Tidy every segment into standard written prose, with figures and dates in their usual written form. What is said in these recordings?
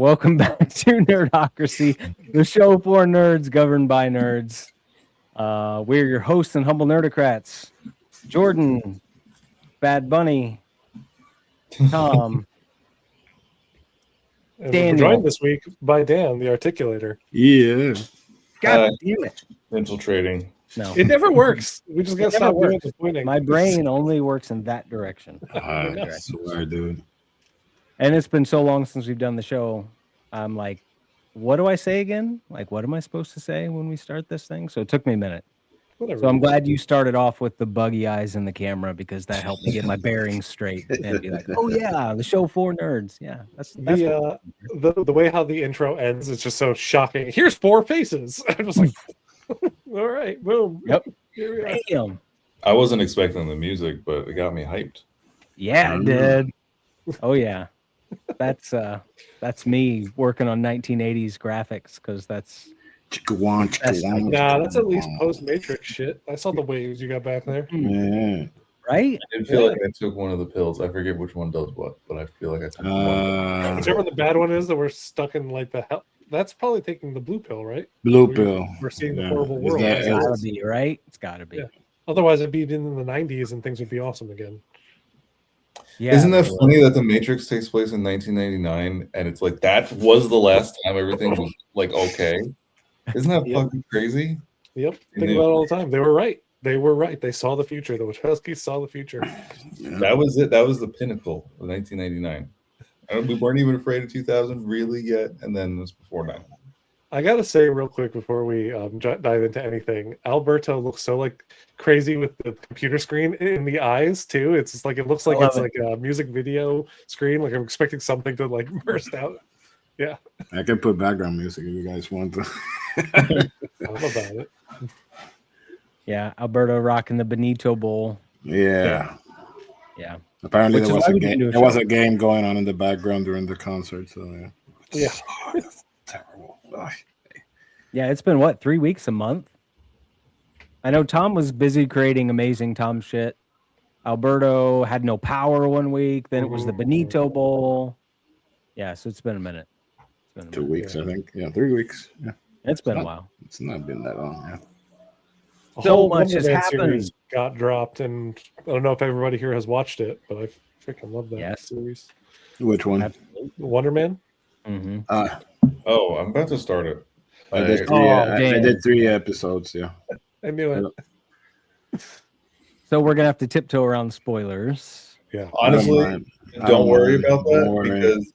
Welcome back to Nerdocracy, the show for nerds governed by nerds. We're your hosts and humble nerdocrats. Jordan, Bad Bunny, Tom, And Daniel. we're joined this week by Dan, the Articulator. Yeah. God damn it. Infiltrating. No, It never works. We just gotta It never stop doing works. the pointing. my brain only works in that direction. I swear, dude. And it's been so long since we've done the show. I'm like, what do I say again? Like, what am I supposed to say when we start this thing? So it took me a minute. Whatever. So I'm glad you started off with the buggy eyes in the camera because that helped me get my bearings straight and be like, oh yeah, the show for nerds. Yeah, that's the way how the intro ends is just so shocking. Here's 4 faces. I'm just like, all right, boom. Yep. Here we are. Damn. I wasn't expecting the music, but it got me hyped. Yeah, it did. Oh yeah, that's me working on 1980s graphics because that's Nah, that's at least post Matrix shit. I saw the waves you got back there. Yeah. right. I did feel like I took one of the pills. I forget which one does what, but I feel like I took one. Whichever the bad one is that we're stuck in like the hell. That's probably taking the blue pill, right? Blue pill. We're seeing the Yeah. horrible Is world. that- It's gotta be right. It's gotta be. Yeah. Otherwise, it'd be in the 90s and things would be awesome again. Yeah. Isn't that funny that the Matrix takes place in 1999 and it's like that was the last time everything was like okay? Isn't that fucking crazy? Yep. Think about it all the time. They were right. They were right. They saw the future. The Wachowskis saw the future. That was it. That was the pinnacle of 1999. We weren't even afraid of 2000 really yet, and then it was before 9. I gotta say real quick before we dive into anything, Alberto looks so like crazy with the computer screen in the eyes too. It's just like it looks like it's like a music video screen. Like I'm expecting something to like burst out. Yeah, I can put background music if you guys want to. I'm about it. Yeah, Alberto rocking the Benito bowl. Yeah. Yeah. Apparently Which there is was why a we didn't game. do a There was show. a game going on in the background during the concert. So Yeah. That's terrible. Ugh. Yeah, it's been what, 3 weeks, a month? I know Tom was busy creating amazing Tom shit. Alberto had no power one week. Then it was the Benito bowl. Yeah, so it's been a minute. It's been a 2 minute. weeks, I think. Yeah, 3 weeks. Yeah, It's been a while. it's not been that long. Yeah. A So whole much Wonder has Man happened. series got dropped, and I don't know if everybody here has watched it, but I freaking love that Yes. series. Which one? Absolutely. Wonder Man. Mm-hmm. Oh, I'm about to start it. I did Oh, I damn. did 3 episodes. Yeah. I knew it. So we're gonna have to tiptoe around spoilers. Yeah. Honestly, I don't don't worry mind. about Don't that worry. because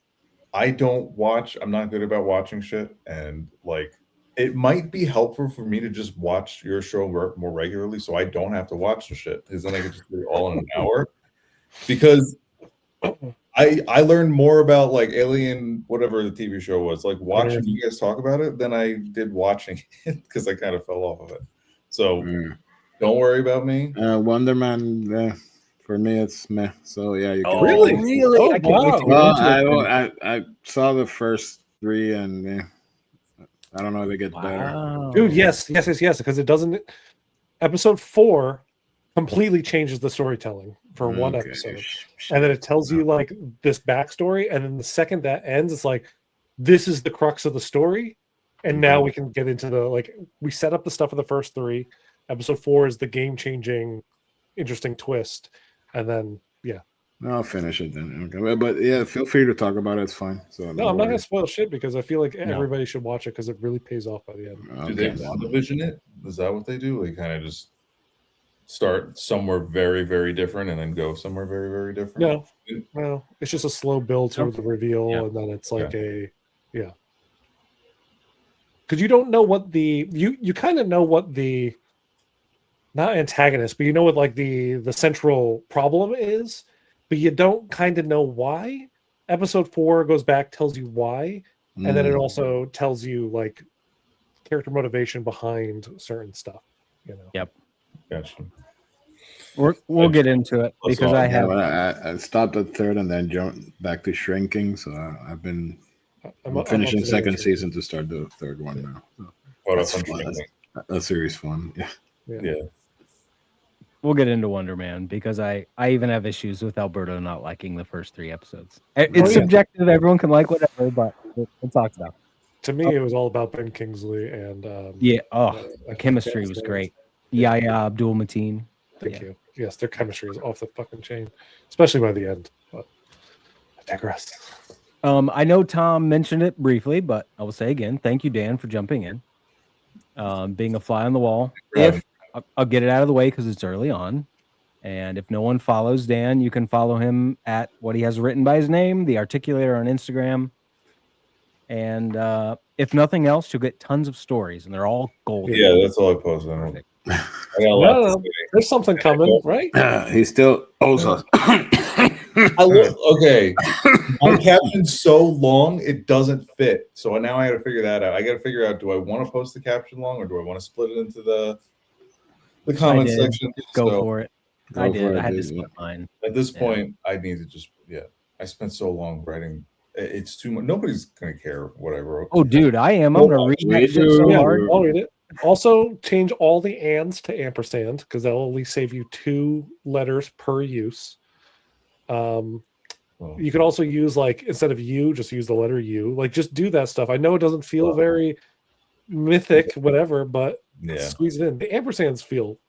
I don't watch. I'm not good about watching shit, and like it might be helpful for me to just watch your show more regularly, so I don't have to watch the shit because then I can just do it all in an hour. Because I learned more about like Alien, whatever the TV show was, like watching you guys talk about it than I did watching it because I kind of fell off of it. So don't worry about me. Wonder Man. For me, it's meh. So yeah, you can. Oh, really? Oh, I can't wait to get Well, into it. I saw the first 3 and I don't know if it gets better. Wow. Dude, yes, because it doesn't. Episode 4 completely changes the storytelling for one Okay. episode, and then it tells you like this backstory, and then the second that ends, it's like this is the crux of the story, and now we can get into the like we set up the stuff of the first 3. Episode 4 is the game-changing, interesting twist, and then yeah. I'll finish it then. Okay. But yeah, feel free to talk about it. It's fine. So No, I'm not gonna spoil shit because I feel like everybody should watch it because it really pays off by the end. Do they WandaVision it? Is that what they do? They kind of just start somewhere very, very different and then go somewhere very, very different? No, it's just a slow build to the reveal, Yeah. and then it's like because you don't know what you kind of know what the not antagonist, but you know what like the central problem is, but you don't kind of know why. Episode 4 goes back, tells you why, and then it also tells you like character motivation behind certain stuff. You know. Yep. Gotcha. We'll get into it because I have. I stopped at 3rd and then jumped back to Shrinking. So I've been finishing up to 2nd date. season to start the 3rd one now. So What that's else I'm fun. thinking? That series fun. Yeah. Yeah. We'll get into Wonder Man because I even have issues with Alberto not liking the first 3 episodes. It's subjective. Everyone can like whatever, but We'll talk about. To me, it was all about Ben Kingsley and Yeah. Oh, I the chemistry forget was his name. great. Yahya Abdul Mateen. Thank you. Yes, their chemistry is off the fucking chain, especially by the end. But I digress. I know Tom mentioned it briefly, but I will say again, thank you, Dan, for jumping in. Being a fly on the wall. Yeah. I'll get it out of the way because it's early on. And if no one follows Dan, you can follow him at what he has written by his name, TheArticulator on Instagram. And if nothing else, you'll get tons of stories, and they're all golden. Yeah, that's all I posted. I got a lot to No, say. there's something coming, right? He still owes us. Okay, my caption's so long it doesn't fit. So now I got to figure that out. I got to figure out: do I want to post the caption long, or do I want to split it into the comment section? Go So for it. I did. I had to split mine. at this point, I need to just I spent so long writing. It's too much. Nobody's gonna care what I wrote. Oh, dude, I am. I'm gonna read that shit so hard. I'll read it. Also, change all the ands to ampersand because that'll only save you 2 letters per use. You could also use instead of U, just use the letter U. Just do that stuff. I know it doesn't feel very mythic, whatever, but squeeze it in. The ampersands will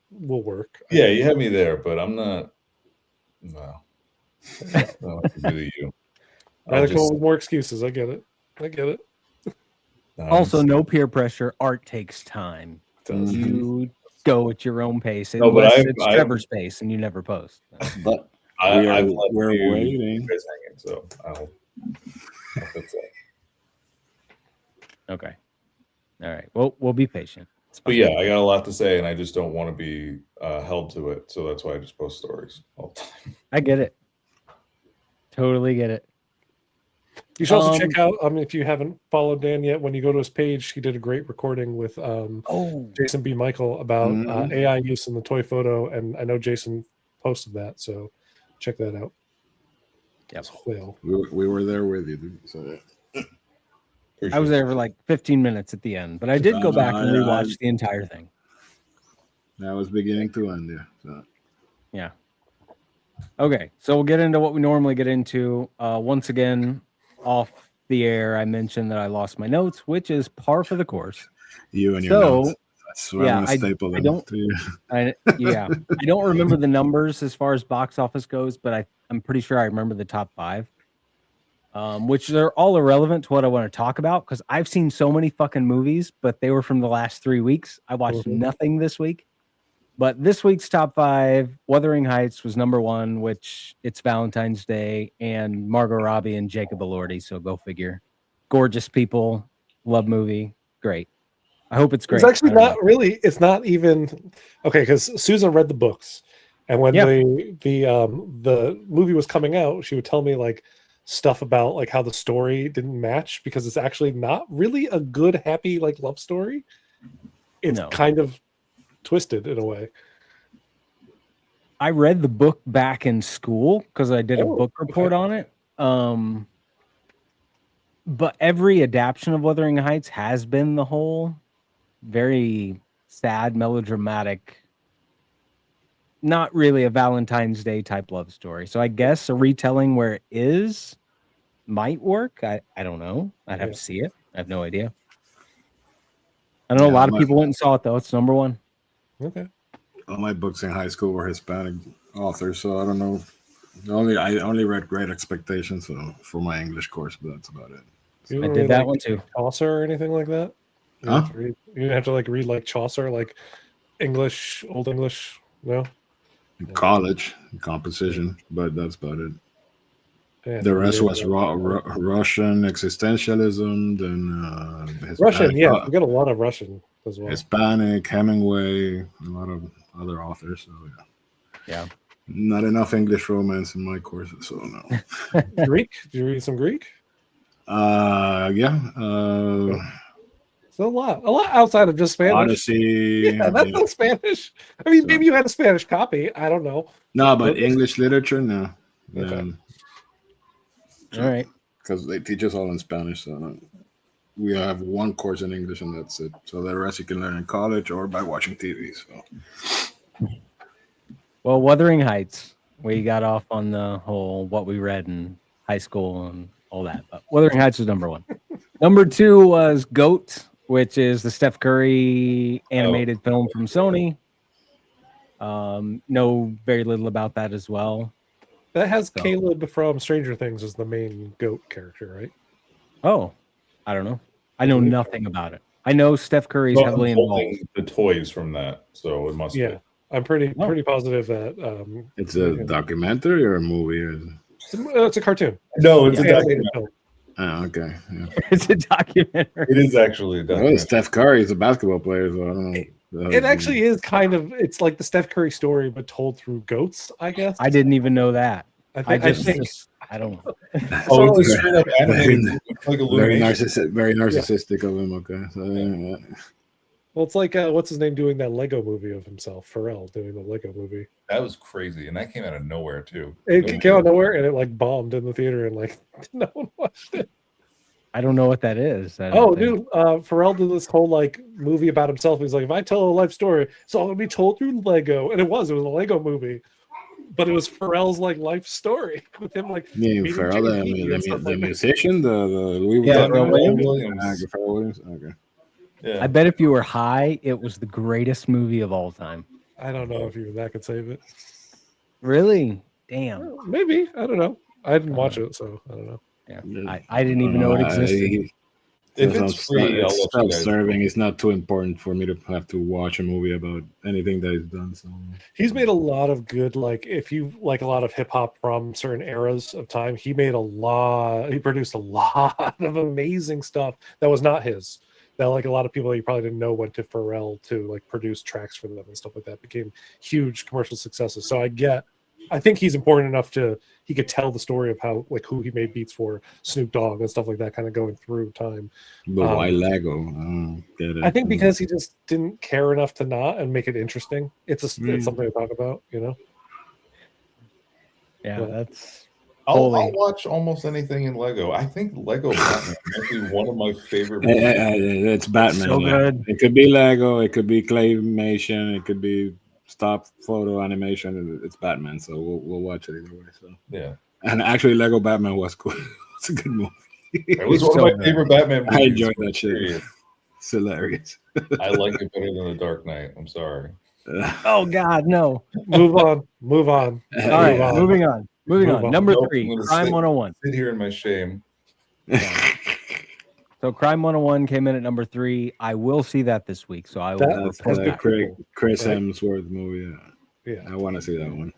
work. Yeah, you have me there, but I'm not. No, no, really you. Rather come up with more excuses. I get it. Also, no peer pressure. Art takes time. You go at your own pace. Unless it's Trevor's pace and you never post. But we're waiting. You guys hanging, so I'll fix that. Okay. All right. Well, we'll be patient. But yeah, I got a lot to say, and I just don't want to be held to it. So that's why I just post stories all the time. I get it. Totally get it. You should also check out, if you haven't followed Dan yet, when you go to his page, he did a great recording with Jason B. Michael about AI use in the toy photo. And I know Jason posted that, so check that out. Yep. We were there with you, dude. So I was there for 15 minutes at the end, but I did go back and rewatch the entire thing. That was beginning to end, yeah. So. Yeah. Okay, so we'll get into what we normally get into. Once again, off the air, I mentioned that I lost my notes, which is par for the course. You and your notes. I swear I'm gonna staple them to you. I don't remember the numbers as far as box office goes, but I'm pretty sure I remember the top 5. Which are all irrelevant to what I want to talk about because I've seen so many fucking movies, but they were from the last 3 weeks. I watched nothing this week. But this week's top 5, Wuthering Heights was number 1, which it's Valentine's Day, and Margot Robbie and Jacob Elordi. So go figure. Gorgeous people, love movie, great. I hope it's great. It's actually not really. It's not even okay because Susan read the books, and when the movie was coming out, she would tell me stuff about how the story didn't match because it's actually not really a good, happy love story. It's kind of twisted in a way. I read the book back in school because I did a book report on it. But every adaptation of Wuthering Heights has been the whole very sad, melodramatic, not really a Valentine's Day type love story. So I guess a retelling where it is might work. I don't know. I'd have to see it. I have no idea. I don't know. A lot of people went and saw it though. It's number 1. Okay. All my books in high school were Hispanic authors, so I don't know. I only read Great Expectations for my English course, but that's about it. I did that one too. Chaucer or anything like that? You didn't have to read Chaucer, English, Old English. No. In college, composition, but that's about it. Yeah, the rest was Russian existentialism, then Russian. Yeah, we got a lot of Russian as well. Hispanic, Hemingway, a lot of other authors. So yeah. Not enough English romance in my courses, so no. Greek? Did you read some Greek? Yeah. So a lot outside of just Spanish. Odyssey. Yeah, that's not Spanish. I mean, maybe you had a Spanish copy. I don't know. No, but English literature, no. Okay. All right. Because they teach us all in Spanish, so we have one course in English and that's it. So the rest you can learn in college or by watching TV. So. Well, Wuthering Heights, we got off on the whole what we read in high school and all that. But Wuthering Heights was number 1. Number 2 was Goat, which is the Steph Curry animated film from Sony. Know very little about that as well. That has So. Caleb from Stranger Things as the main goat character, right? Oh, I don't know. I know nothing about it. I know Steph Curry's heavily involved. The toys from that, so it must be. Yeah, I'm pretty positive that It's a documentary or a movie? Or... it's a cartoon. No, it's a animated documentary. film. Oh, okay. Yeah. It's a documentary. It is actually a documentary. Well, Steph Curry is a basketball player, so I don't know. It actually is kind of. It's like the Steph Curry story, but told through goats. I guess. I didn't even know that. I don't know. Oh, it's a straight up animated. It's like very narcissistic of him. Okay. So, yeah. Well, it's like what's his name doing that Lego movie of himself? Pharrell doing the Lego movie. That was crazy, and that came out of nowhere too. It came out of nowhere, and it like bombed in the theater, and like no one watched it. I don't know what that is. Dude, Pharrell did this whole like movie about himself. He's like, if I tell a life story, it's all gonna be told through Lego, and it was a Lego movie, but it was Pharrell's like life story with him like. Yeah, Pharrell, the musician, the Louis Williams. Okay. Yeah. I bet if you were high, it was the greatest movie of all time. I don't know if even that could save it. Really? Damn. Well, maybe. I don't know. I didn't watch it, so I don't know. Yeah. I didn't even know it existed. If it's free, I'll let you guys self-serving. It's not too important for me to have to watch a movie about anything that he's done. So he's made a lot of good, like if you like a lot of hip hop from certain eras of time, he produced a lot of amazing stuff that was not his. That like a lot of people you probably didn't know went to Pharrell to like produce tracks for them and stuff like that, became huge commercial successes. So I think he's important enough he could tell the story of how like who he made beats for, Snoop Dogg and stuff like that, kind of going through time. But why Lego? I don't get it. I think because he just didn't care enough to not and make it interesting. It's something to talk about, you know. Yeah, that's. I'll watch almost anything in Lego. I think Lego Batman might be one of my favorite movies. It's Batman. So good. It could be Lego. It could be claymation. It could be stop photo animation. It's Batman, so we'll watch it either way. So yeah. And actually, Lego Batman was cool. It's a good movie. It was one of my favorite Batman movies. I enjoyed that shit. It's hilarious. I like it better than The Dark Knight. I'm sorry. Oh God, no. Move on. All right, moving on. Number 3, Crime 101. Sit here in my shame. So Crime 101 came in at number 3. I will see that this week. So I will. That's Chris Hemsworth movie. Yeah, I want to see that one.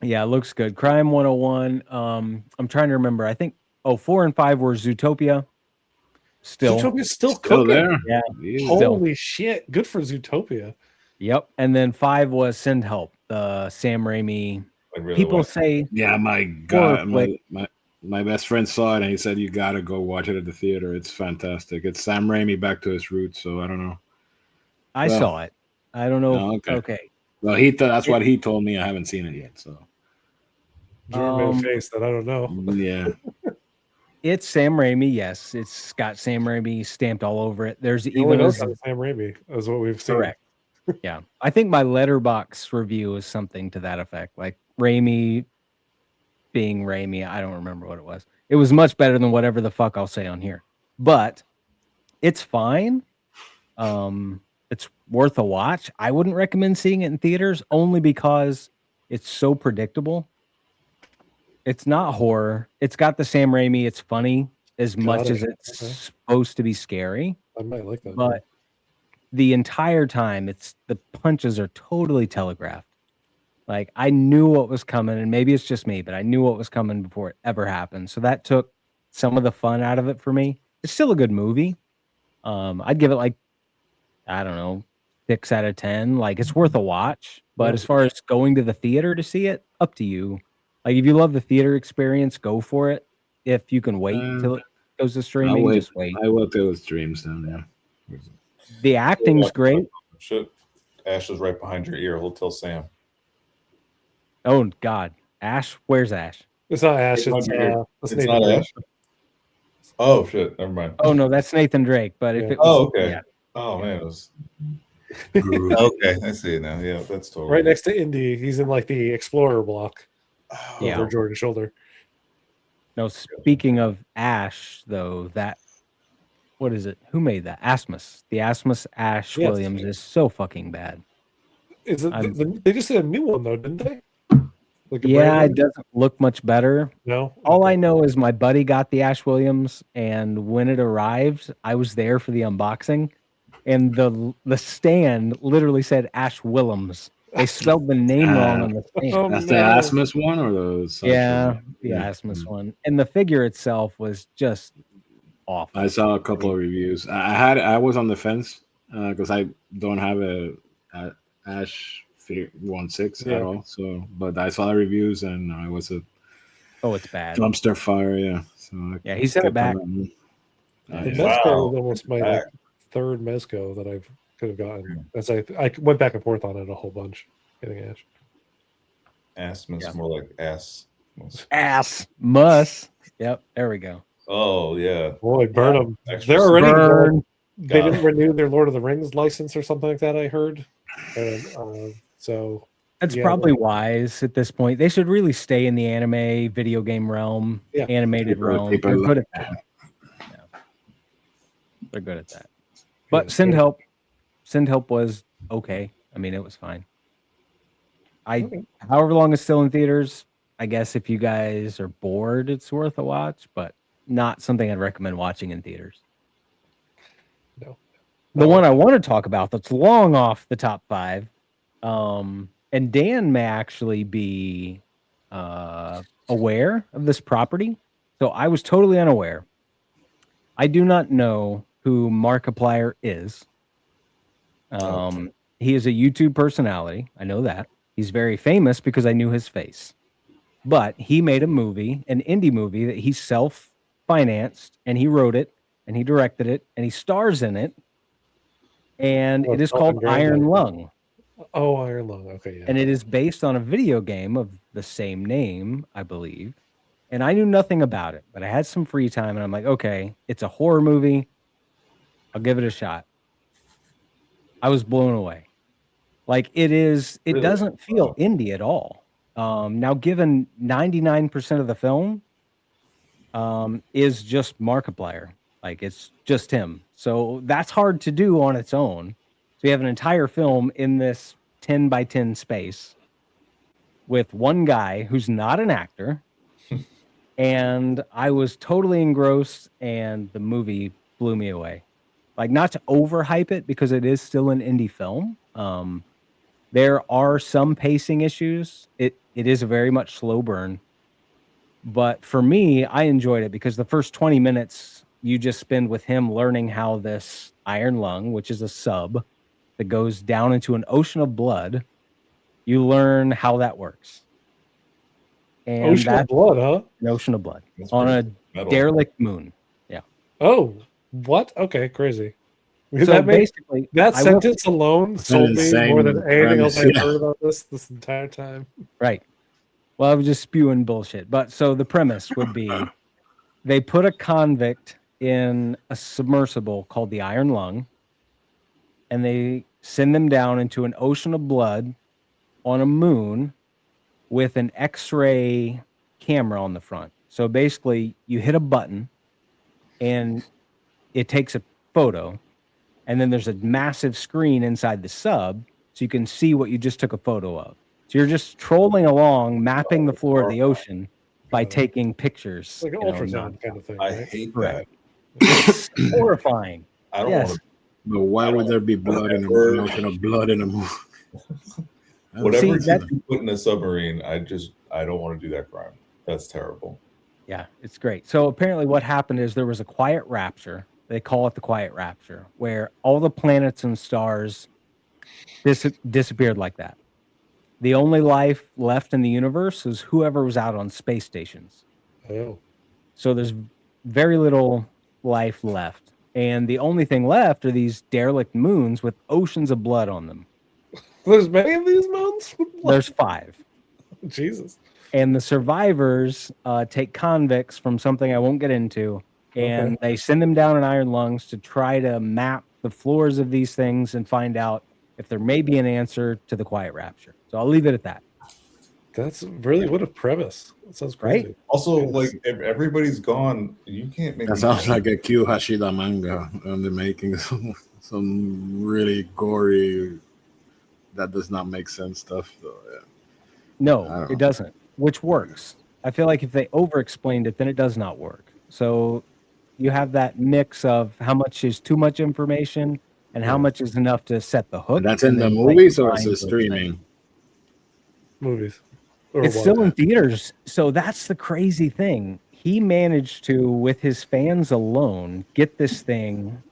Yeah, it looks good. Crime 101. I'm trying to remember. I think 4 and 5 were Zootopia. Zootopia's still cooking. There. Yeah. Holy shit. Good for Zootopia. Yep. And then 5 was Send Help. Sam Raimi. People say, yeah, my God, my best friend saw it and he said you gotta go watch it at the theater. It's fantastic. It's Sam Raimi back to his roots. So I don't know. I saw it. I don't know. No, okay. Well, that's what he told me. I haven't seen it yet. So Jordan made a face that I don't know. Yeah. It's Sam Raimi. Yes, it's got Sam Raimi stamped all over it. There's even Sam Raimi is what we've seen. Correct. Yeah, I think my Letterboxd review is something to that effect, like Raimi being Raimi. I don't remember what it was. It was much better than whatever the fuck I'll say on here, but it's fine. It's worth a watch. I wouldn't recommend seeing it in theaters only because it's so predictable. It's not horror. It's got the Sam Raimi. It's funny as much as it's supposed to be scary. I might like that. But the entire time, the punches are totally telegraphed. Like I knew what was coming, and maybe it's just me, but I knew what was coming before it ever happened. So that took some of the fun out of it for me. It's still a good movie. I'd give it like, I don't know, 6 out of 10. Like it's worth a watch. But as far as going to the theater to see it, up to you. Like if you love the theater experience, go for it. If you can wait till it goes to streaming, just wait. I will till it streams then. Yeah. The acting's great. Shit, Ash is right behind your ear. He'll tell Sam. Oh God, Ash. Where's Ash? It's not Ash. It's not Ash. Oh shit! Never mind. Oh no, that's Nathan Drake. But if it was, okay. Yeah. Oh man, it was. Okay, I see it now. Yeah, that's totally right next to Indy. He's in like the Explorer block. Yeah, over Jordan's shoulder. No, speaking of Ash, though, what is it? Who made that? Asmus. The Asmus Ash Yes. Williams is so fucking bad. Is it? They just did a new one though, didn't they? Like a Yeah, brand it new? doesn't look much better. No. All Okay. I know is my buddy got the Ash Williams, and when it arrived, I was there for the unboxing, and the stand literally said Ash Willems. They spelled the name wrong on the stand. Oh, That's no. the Asmus one or the Yeah, the Yeah. Asmus one, and the figure itself was just awful. I saw a couple of reviews. I was on the fence because I don't have a Ash 1/6 at all. So, but I saw the reviews and it was a It's bad. dumpster fire. Yeah. So Yeah, he sent it back. The Nice. Mezco is almost my like, third Mezco that I could have gotten. As I went back and forth on it a whole bunch, getting Ash. Asmus, more like ass. Ass muss. Yep, there we go. Oh yeah. Boy, burn them. Extra They're already. Burn. They Got didn't renew their Lord of the Rings license or something like that. I heard. And, so That's yeah, probably wise at this point. They should really stay in the anime, video game realm, Yeah. animated realm. They're good at that. Yeah. They're good at that. But Send Help was okay. I mean, it was fine. However long it's still in theaters, I guess if you guys are bored, it's worth a watch, but not something I'd recommend watching in theaters. No. The one I want to talk about that's long off the top 5, and Dan may actually be aware of this property. So I was totally unaware. I do not know who Markiplier is. He is a YouTube personality. I know that. He's very famous because I knew his face. But he made a movie, an indie movie that he self-financed, and he wrote it, and he directed it, and he stars in it. And it is called Iron Lung. Oh, Iron Lung. Okay, yeah. And it is based on a video game of the same name, I believe. And I knew nothing about it, but I had some free time, and I'm like, okay, it's a horror movie. I'll give it a shot. I was blown away. Like it Really? doesn't feel indie at all. Now, given 99% of the film is just Markiplier. Like it's just him. So that's hard to do on its own. So you have an entire film in this 10 by 10 space with one guy who's not an actor. And I was totally engrossed, and the movie blew me away. Like, not to overhype it because it is still an indie film. There are some pacing issues. It is a very much slow burn. But for me, I enjoyed it because the first 20 minutes you just spend with him learning how this Iron Lung, which is a sub that goes down into an ocean of blood, you learn how that works. And Ocean of blood, huh? An ocean of blood That's on a metal. derelict moon. Yeah. Oh, what? Okay, crazy. So That basically, that I will- sentence alone sold me insane more than anything else premise, I've yeah. heard about this entire time. Right. Well, I was just spewing bullshit. But so the premise would be they put a convict in a submersible called the Iron Lung, and they send them down into an ocean of blood on a moon with an X-ray camera on the front. So basically, you hit a button, and it takes a photo, and then there's a massive screen inside the sub, so you can see what you just took a photo of. So you're just trolling along, mapping the floor of the ocean by taking pictures. Like an ultrasound kind of thing. I Right? hate Correct. that. It's horrifying. I don't Yes. want But why would there be blood in an ocean of blood in a movie? to. Whatever See, you put in a submarine, I don't want to do that crime. That's terrible. Yeah, it's great. So apparently what happened is there was a quiet rapture. They call it the quiet rapture, where all the planets and stars disappeared like that. The only life left in the universe is whoever was out on space stations. Oh. So there's very little life left. And the only thing left are these derelict moons with oceans of blood on them. There's many of these moons? There's 5. Jesus. And the survivors take convicts from something I won't get into, and they send them down in Iron Lungs to try to map the floors of these things and find out if there may be an answer to the quiet rapture. So I'll leave it at that. That's really what a premise. That sounds crazy. Right? Also, Yes. like if everybody's gone, you can't make. That sounds like a Q Hashida manga. They're making some really gory, that does not make sense stuff. So, yeah. I No, don't it know. doesn't, which works. I feel like if they over-explained it, then it does not work. So you have that mix of how much is too much information and how Yeah. much is enough to set the hook. And that's in and the then let movies your or is mind it go streaming? Movies. Or It's what? still in theaters. So that's the crazy thing. He managed to, with his fans alone, get this thing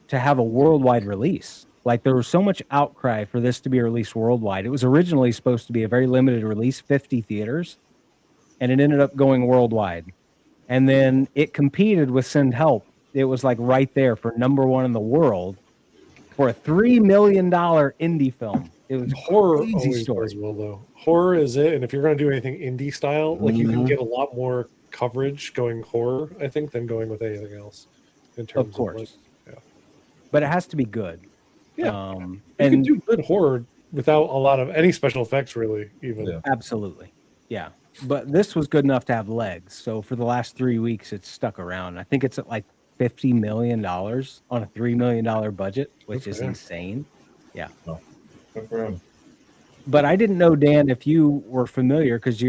to have a worldwide release. Like there was so much outcry for this to be released worldwide. It was originally supposed to be a very limited release, 50 theaters, and it ended up going worldwide. And then it competed with Send Help. It was like right there for #1 in the world for a $3 million indie film. It was Horror crazy always story. does well though. Horror is it, and if you're going to do anything indie style, like you can Mhm. get a lot more coverage going horror, I think, than going with anything else. In terms Of course. like, yeah. But it has to be good. Yeah. Um, You can and do good horror without a lot of any special effects, really. Even Yeah. absolutely. Yeah. But this was good enough to have legs. So for the last 3 weeks, it's stuck around. I think it's at like $50 million on a $3 million budget, which Good is for him. insane. Yeah. Good for him. But I didn't know, Dan, if you were familiar because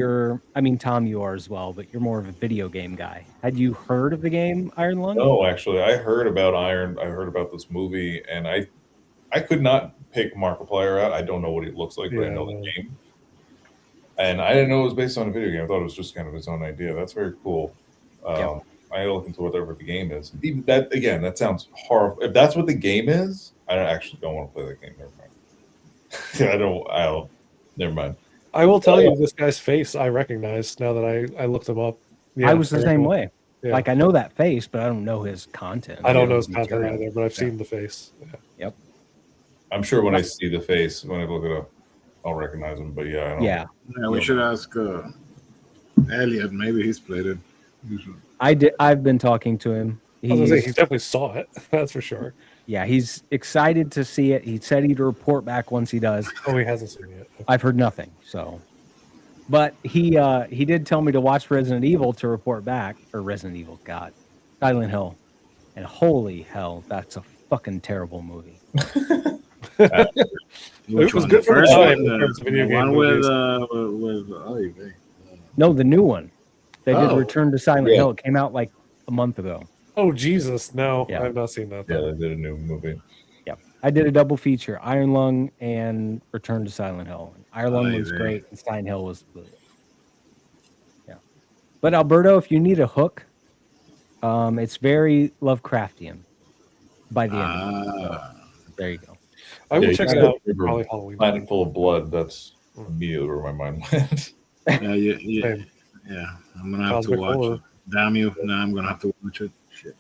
Tom, you are as well, but you're more of a video game guy. Had you heard of the game Iron Lung? No, actually, I heard about Iron. I heard about this movie, and I could not pick Markiplier out. I don't know what he looks like, but I Yeah, know the no. game. And I didn't know it was based on a video game. I thought it was just kind of his own idea. That's very cool. Yep. I gotta look into whatever the game is. Even that again, that sounds horrible. If that's what the game is, I actually don't want to play that game. Never mind. I don't. Never mind. I will tell you, this guy's face I recognize now that I looked him up. Yeah, I was the same way. Yeah. Like I know that face, but I don't know his content. I don't know his material. content either, but I've seen the face. Yeah. Yep. I'm sure when I see the face, when I look it up, I'll recognize him. But yeah, I don't. Yeah. Yeah, we should ask Elliot. Maybe he's played it. I've been talking to him. I was gonna say, he definitely saw it. That's for sure. Yeah, he's excited to see it. He said he'd report back once he does. Oh, he hasn't seen it yet. I've heard nothing. So, but he did tell me to watch Resident Evil to report back, or Resident Evil, God, Silent Hill, and holy hell, that's a fucking terrible movie. It was good for the time in terms of video The game one movies. with No, the new one. They did Oh. Return to Silent Yeah. Hill. It came out like a month ago. Oh Jesus, no, Yeah. I've not seen that. Yeah, Though. they did a new movie. I did a double feature: Iron Lung and Return to Silent Hill. Iron Lung was Amazing. great, and Silent Hill was good. Yeah, but Alberto, if you need a hook, it's very Lovecraftian. By the end, so, there you go. I will Yeah, check you it said out. River Probably Halloween. Planet Full of Blood. That's immediately where my mind went. Same. yeah. I'm gonna have Cosmic to watch horror. it. Damn you! Now I'm gonna have to watch it. Shit.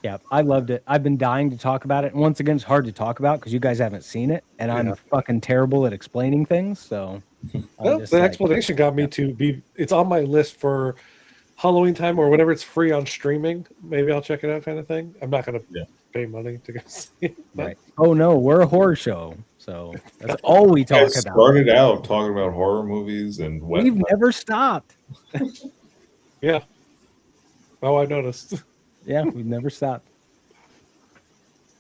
Yeah, I loved it. I've been dying to talk about it, and once again, it's hard to talk about because you guys haven't seen it, and I'm Yeah. fucking terrible at explaining things. So, Well, the explanation got me to be. It's on my list for Halloween time or whenever it's free on streaming. Maybe I'll check it out, kind of thing. I'm not gonna pay money to go see it. But right. Oh no, we're a horror show, so that's all we I talk about. started out talking about horror movies and what. We've never stopped. yeah. Oh, I noticed. Yeah, we've never stopped.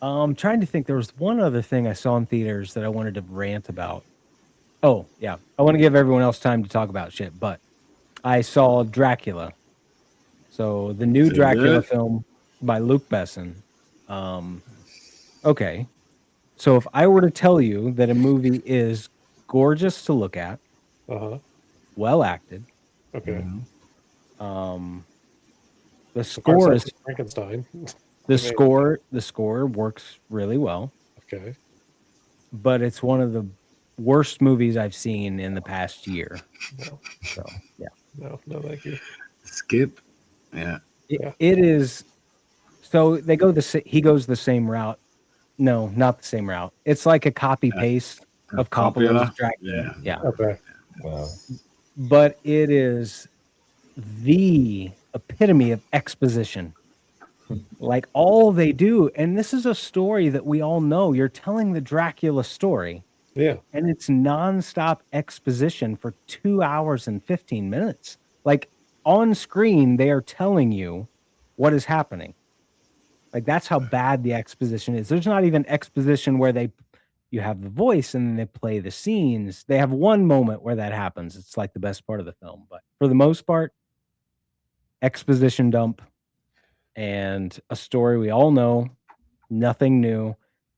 I'm trying to think. There was one other thing I saw in theaters that I wanted to rant about. Oh, yeah. I want to give everyone else time to talk about shit, but I saw Dracula. So the new Is it Dracula good? film by Luc Besson. Okay. So if I were to tell you that a movie is gorgeous to look at, well acted, Okay. the score is Frankenstein. the score works really well, Okay. but it's one of the worst movies I've seen in the past year. No, So yeah, no, thank you. Skip. Yeah. it is. So he goes the same route. No, not the same route. It's like a copy paste of Coppola's Dracula. Yeah. Okay. But it is the epitome of exposition. Like all they do, and this is a story that we all know. You're telling the Dracula story. Yeah. And it's nonstop exposition for 2 hours and 15 minutes. Like on screen, they are telling you what is happening. Like that's how bad the exposition is. There's not even exposition where you have the voice and then they play the scenes. They have one moment where that happens. It's like the best part of the film. But for the most part, exposition dump and a story we all know, nothing new.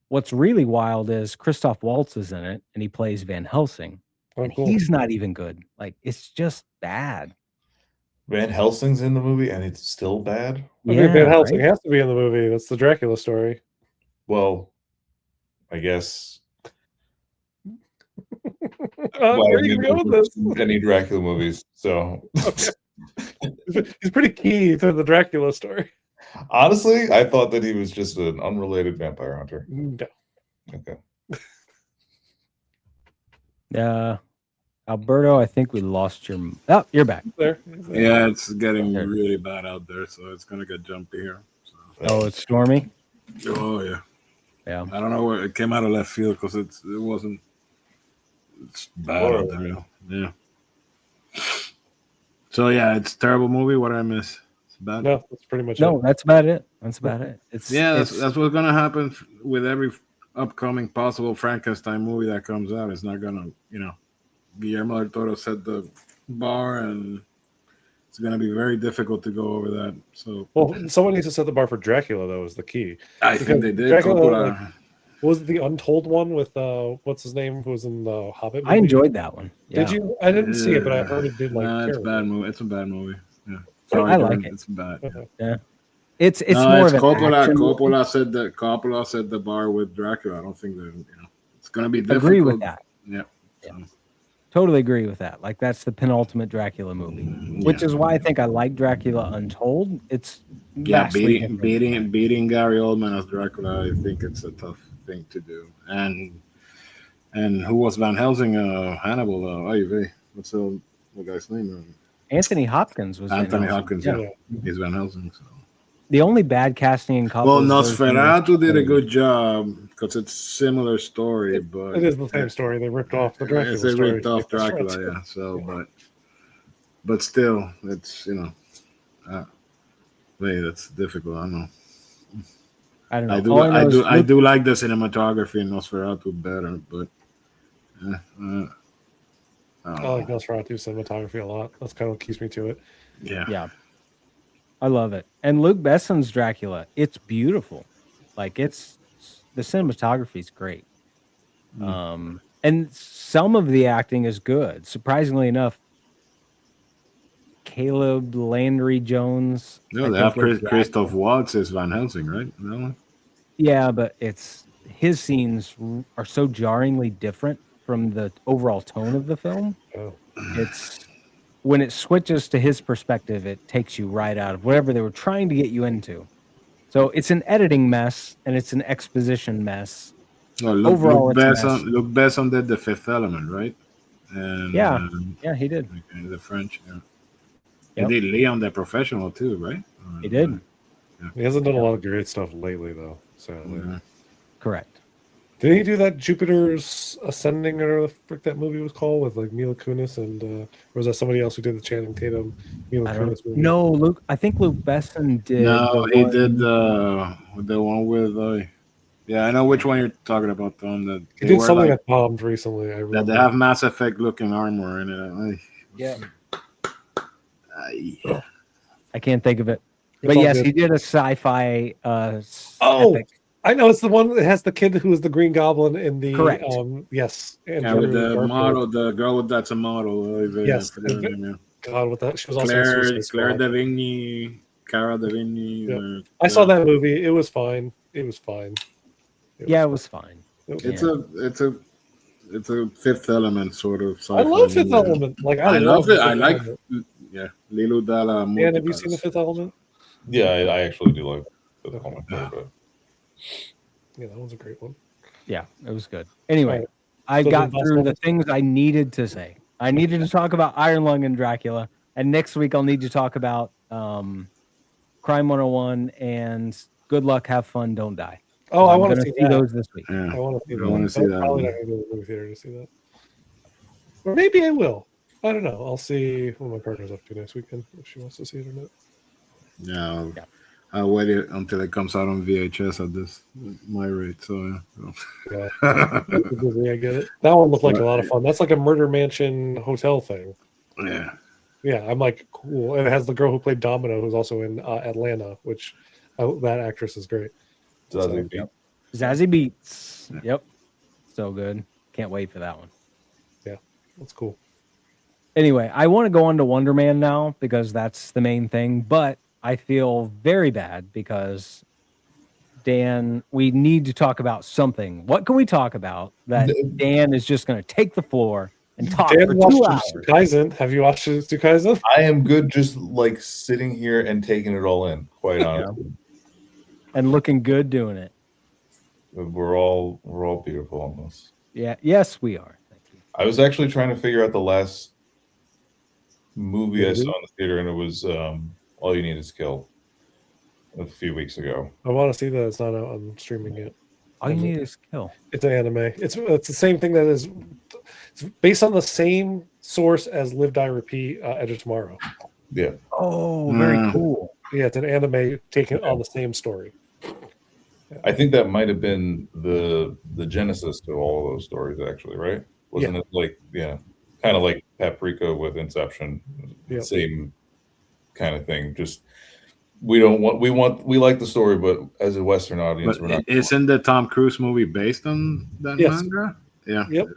What's really wild is Christoph Waltz is in it and he plays Van Helsing. Oh, And cool. he's not even good. Like it's just bad. Van Helsing's in the movie and it's still bad. I mean, Van Helsing right? has to be in the movie. That's the Dracula story. Well, I guess. Where are you going to go with this? Any Dracula movies? So He's pretty key to the Dracula story. honestly, I thought that he was just an unrelated vampire hunter. No. Okay. Alberto, I think we lost your. Oh, you're back. There. Yeah, it's getting really bad out there, so it's gonna get jumpy here. So. Oh, it's stormy. Oh yeah. Yeah. I don't know where it came out of left field because it wasn't. It's bad out there. Yeah. So yeah, it's a terrible movie. What did I miss? It's bad. No, that's pretty much No, it. that's about it. That's about it. That's what's gonna happen with every upcoming possible Frankenstein movie that comes out. It's not gonna, Guillermo del Toro set the bar, and it's gonna be very difficult to go over that. So, Well, someone needs to set the bar for Dracula, though, is the key. I think they did. Dracula, was it the Untold one with what's his name, who was in the Hobbit movie? I enjoyed that one. Yeah. Did you? I didn't see it, but I heard it did like. It's a bad movie. It's a bad movie. Yeah, I like it. It's bad. Okay. Yeah. It's more of an action movie. Coppola set the bar with Dracula. I don't think that it's gonna be difficult. Agree with that. Yeah. Yeah. Totally agree with that. Like that's the penultimate Dracula movie, which is why I think I like Dracula Untold. It's beating Gary Oldman as Dracula. I think it's a tough thing to do. And who was Van Helsing? Hannibal. What's the guy's name? Anthony Hopkins was Anthony Van Hopkins. Helsing. Yeah, he's Van Helsing. So. The only bad casting in Coppola's Well, Nosferatu did a good job because it's similar story, but it is the same story. They ripped off the Dracula story. They ripped off Dracula, yeah. So, but still, it's that's difficult. I don't know. I don't know. I do like the cinematography in Nosferatu better, but I like Nosferatu cinematography a lot. That's kind of what keeps me to it. Yeah. I love it. And Luc Besson's Dracula, it's beautiful. Like the cinematography is great. And some of the acting is good. Surprisingly enough, Caleb Landry Jones. No, they have Christoph Waltz as Van Helsing, right? No? Yeah, but his scenes are so jarringly different from the overall tone of the film. Oh. It's when it switches to his perspective, it takes you right out of whatever they were trying to get you into. So it's an editing mess and it's an exposition mess. No, Luc Besson did The Fifth Element, right? And, yeah, he did. The French, yeah. Yep. He did Leon the Professional too, right? He did. Yeah. He hasn't done a lot of great stuff lately, though. So Correct. Did he do that Jupiter's Ascending or the frick that movie was called with like Mila Kunis and or was that somebody else who did the Channing Tatum Mila Kunis movie? No, I think Luc Besson did. No, he did the one with. Yeah, I know which one you're talking about, Tom. That he did something that bombed recently. That they have Mass Effect looking armor in it. Yeah. I can't think of it. But all yes, good. he did a sci-fi epic. I know it's the one that has the kid who was the Green Goblin in the correct. Yes, yeah, with the model, the girl that's a model. Yes, God, with that she was also Claire Davigny, Cara Davigny. Yep. I saw that movie. It was fine. It was fine. It was fine. It's a Fifth Element sort of. I love Fifth Element. Like I love it. I like. Yeah, Lilo Dalla. Dan, have you seen the Fifth Element? Yeah, I actually do like Fifth Element. Yeah, that one's a great one. Yeah, it was good. Anyway, I got through the things I needed to say. I needed to talk about Iron Lung and Dracula, and next week I'll need to talk about Crime 101 and Good Luck, Have Fun, Don't Die. Oh, I I'm want to gonna see see that. those this week. Yeah, I want to see I that. wanna see I'm that probably one. not going to go to the movie theater to see that. Or maybe I will. I don't know. I'll see what my partner's up to next weekend if she wants to see it or not. yeah. Yeah. I'll wait it until it comes out on VHS at this my rate. So Yeah. yeah. I get it. That one looked like a lot of fun. That's like a murder mansion hotel thing. Yeah. Yeah, I'm like, cool. And it has the girl who played Domino, who's also in Atlanta, which that actress is great. Zazie So, Beetz. Zazie Beats. Yep. So good. Can't wait for that one. yeah, that's cool. Anyway, I want to go on to Wonder Man now because that's the main thing, but I feel very bad because Dan, we need to talk about something. What can we talk about that Dan is just going to take the floor and talk Dan for watched 2 Jujutsu hours? Kaisen. Have you watched Jujutsu Kaisen? I am good just like sitting here and taking it all in, quite honestly. And looking good doing it. We're all beautiful on this. Yeah. Yes, we are. Thank you. I was actually trying to figure out the last movie I saw in the theater, and it was All You Need Is Kill a few weeks ago. I want to see that. It's not out on streaming yet. All you need is kill. It's an anime. It's the same thing that is. It's based on the same source as Live Die Repeat, Edge of Tomorrow. Yeah. Oh, very cool. Yeah, it's an anime taken on the same story. I think that might have been the genesis to all of those stories, actually, right? Wasn't it like, kind of like Paprika with Inception, same kind of thing. Just we like the story, but as a Western audience, But we're not. isn't the Tom Cruise movie based on that manga? Yeah. Yep.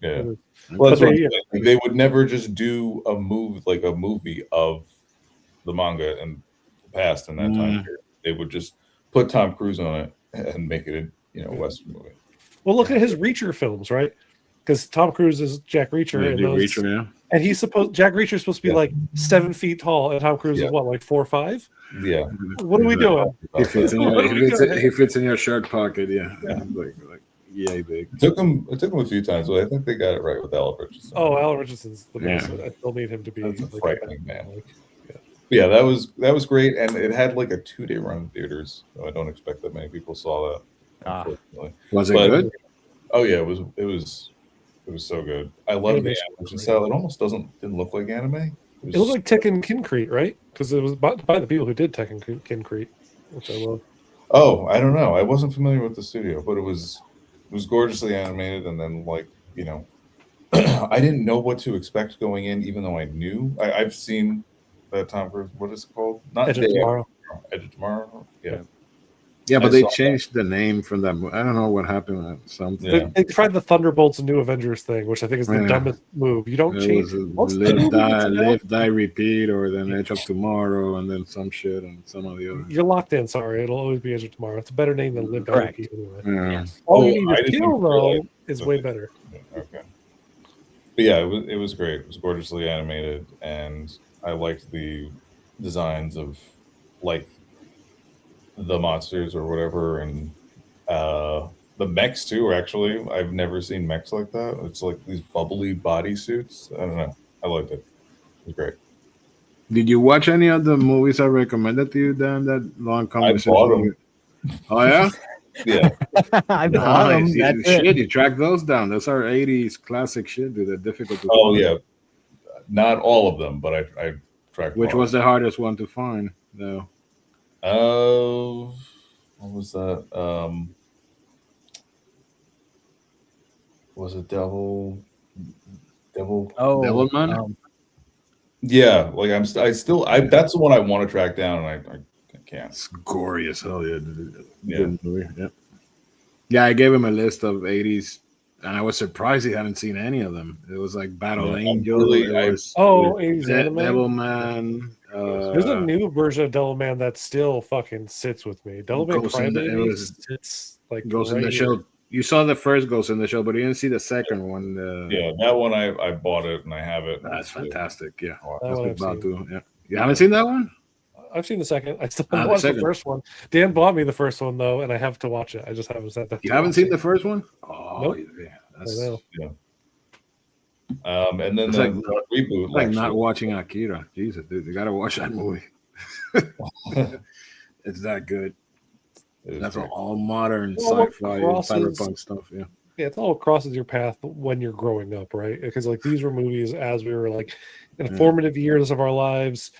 Yeah. But Well, that's what I'm saying. Like, they would never just do a movie of the manga in the past in that time period. They would just put Tom Cruise on it and make it a Western movie. Well, look at his Reacher films, right? Because Tom Cruise is Jack Reacher, and he's Jack Reacher's supposed to be like 7 feet tall, and Tom Cruise is what, like 4 or 5? Yeah. What are we doing? He fits in your shirt pocket. Yeah. Like yay big. It took him a few times, but I think they got it right with Alan Richardson. Oh, Alan Richardson's the best. I still need him to be That's a like frightening man. Yeah, that was great, and it had like a 2-day run in theaters. So I don't expect that many people saw that. Unfortunately, was it good? Oh yeah, it was so good. I love the animation style. It almost didn't look like anime. It looked like Tekken Kincrete, right? Because it was by the people who did Tekken Kincrete, which I love. Oh, I don't know. I wasn't familiar with the studio, but it was gorgeously animated, and then I didn't know what to expect going in, even though I knew. I've seen that Tom Cruise. What is it called? Not Edge of Tomorrow. Edge of Tomorrow. Yeah. Yeah, but they changed the name from that movie. I don't know what happened with something. Yeah. They tried the Thunderbolts and New Avengers thing, which I think is the dumbest move. You don't change. Live, Die, Repeat, or then Edge of Tomorrow, and then some shit and some of the other. You're locked in. Sorry, it'll always be Edge of Tomorrow. It's a better name than Live, Die, Repeat. Anyway. Yes. All You Need Is Kill, though, is way better. Okay. But yeah, it was great. It was gorgeously animated, and I liked the designs of the monsters or whatever, and the mechs too. Actually, I've never seen mechs like that. It's like these bubbly bodysuits. I don't know. I liked it. It was great. Did you watch any of the movies I recommended to you, Dan? That long conversation. I bought them. Oh yeah. Yeah. I bought them. Shit, you track those down. Those are 80s classic shit, dude. They're difficult to find. Yeah. Not all of them, but I tracked. Which was the hardest one to find, though? What was that? Was it Devil? Oh, Devilman? Yeah, like that's the one I want to track down, and I can't. It's gory as hell, yeah. I gave him a list of 80s, and I was surprised he hadn't seen any of them. It was like Battle Angel. Devilman. There's a new version of Devilman that still fucking sits with me. Devilman Primal sits like Ghost in the Shell. You saw the first Ghost in the Shell, but you didn't see the second one. Yeah, that one I bought it and I have it. That's fantastic. Yeah, that's what about to. Yeah, you haven't seen that one? I've seen the second. I still haven't watched the first one. Dan bought me the first one though, and I have to watch it. I just haven't said that. You haven't seen the first one? Oh, nope. That's, I know. Yeah. And then the reboot, like not watching Akira. Jesus, dude, you gotta watch that movie. It's that good. It was That's great. All modern Well, sci-fi, cyberpunk stuff. Yeah. Yeah, it all crosses your path when you're growing up, right? Because like these were movies as we were like in the formative years of our lives.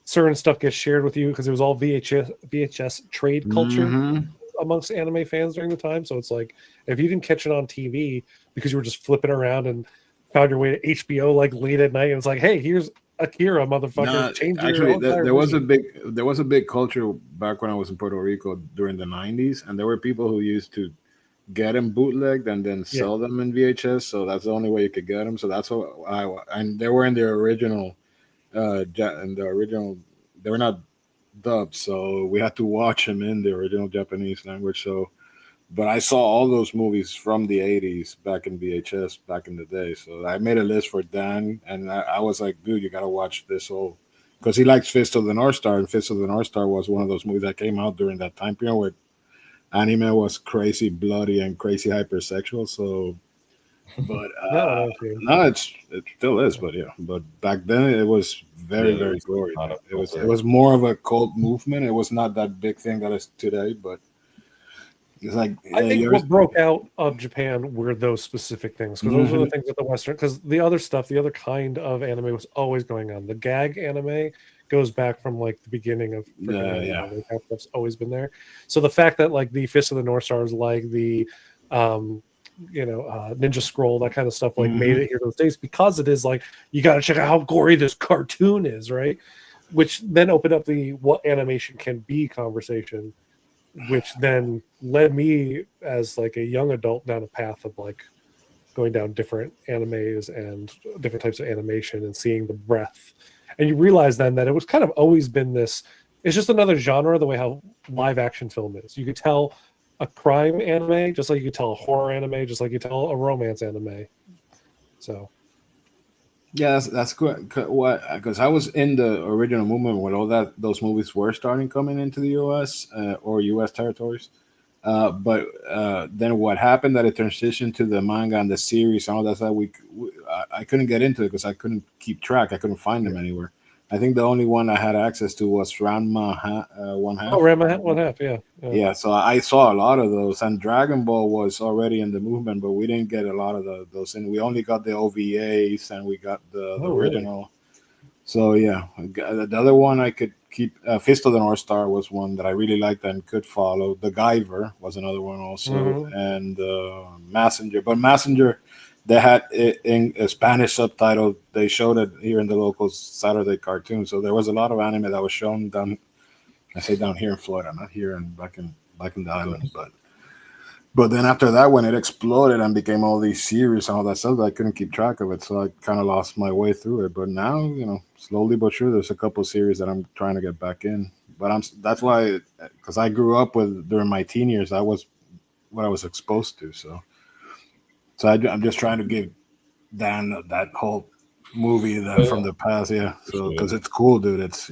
Certain stuff gets shared with you because it was all VHS trade culture amongst anime fans during the time. So it's like if you didn't catch it on TV because you were just flipping around and found your way to HBO like late at night, and it's like, hey, here's Akira, motherfucker. Actually, there was a big culture back when I was in Puerto Rico during the 90s, and there were people who used to get them bootlegged and then sell them in VHS. So that's the only way you could get them. So that's what and they were in their original, they were not dubbed, so we had to watch them in the original Japanese language. So, but I saw all those movies from the 80s back in VHS back in the day. So I made a list for Dan, and I was like, dude, you got to watch this whole, because he likes Fist of the North Star, and Fist of the North Star was one of those movies that came out during that time period where anime was crazy bloody and crazy hypersexual. So, but no, it still is. But yeah, but back then it was very gory. It was more of a cult movement. It was not that big thing that is today, but it's like I think what broke out of Japan were those specific things, because those were the things with the Western. Because the other stuff, the other kind of anime was always going on. The gag anime goes back from like the beginning of anime. That stuff's always been there. So the fact that like the Fist of the North Stars, like the Ninja Scroll, that kind of stuff, like made it here those days, because it is like you got to check out how gory this cartoon is, right? Which then opened up the what animation can be conversation, which then led me as like a young adult down a path of like going down different animes and different types of animation and seeing the breadth. And you realize then that it was kind of always been this, it's just another genre, the way how live action film is. You could tell a crime anime just like you could tell a horror anime, just like you tell a romance anime. So yeah, that's good. Because I was in the original movement when all those movies were starting coming into the US or US territories. But then what happened that it transitioned to the manga and the series and all that stuff, I couldn't get into it because I couldn't keep track. I couldn't find them anywhere. I think the only one I had access to was Ranma 1/2. Oh, Ranma 1/2, yeah. So I saw a lot of those, and Dragon Ball was already in the movement, but we didn't get a lot of those, and we only got the OVAs, and we got the original. Really? So yeah, the other one I could keep. Fist of the North Star was one that I really liked and could follow. The Guyver was another one also, and Messenger. But Messenger, they had it in a Spanish subtitle. They showed it here in the local Saturday cartoon. So there was a lot of anime that was shown down. I say down here in Florida, not here and back in the island, But then after that, when it exploded and became all these series and all that stuff, I couldn't keep track of it. So I kind of lost my way through it. But now, slowly but sure, there's a couple series that I'm trying to get back in. But that's why, because I grew up during my teen years, that was what I was exposed to. So I'm just trying to give Dan that whole movie from the past. Yeah. So because it's cool, dude. It's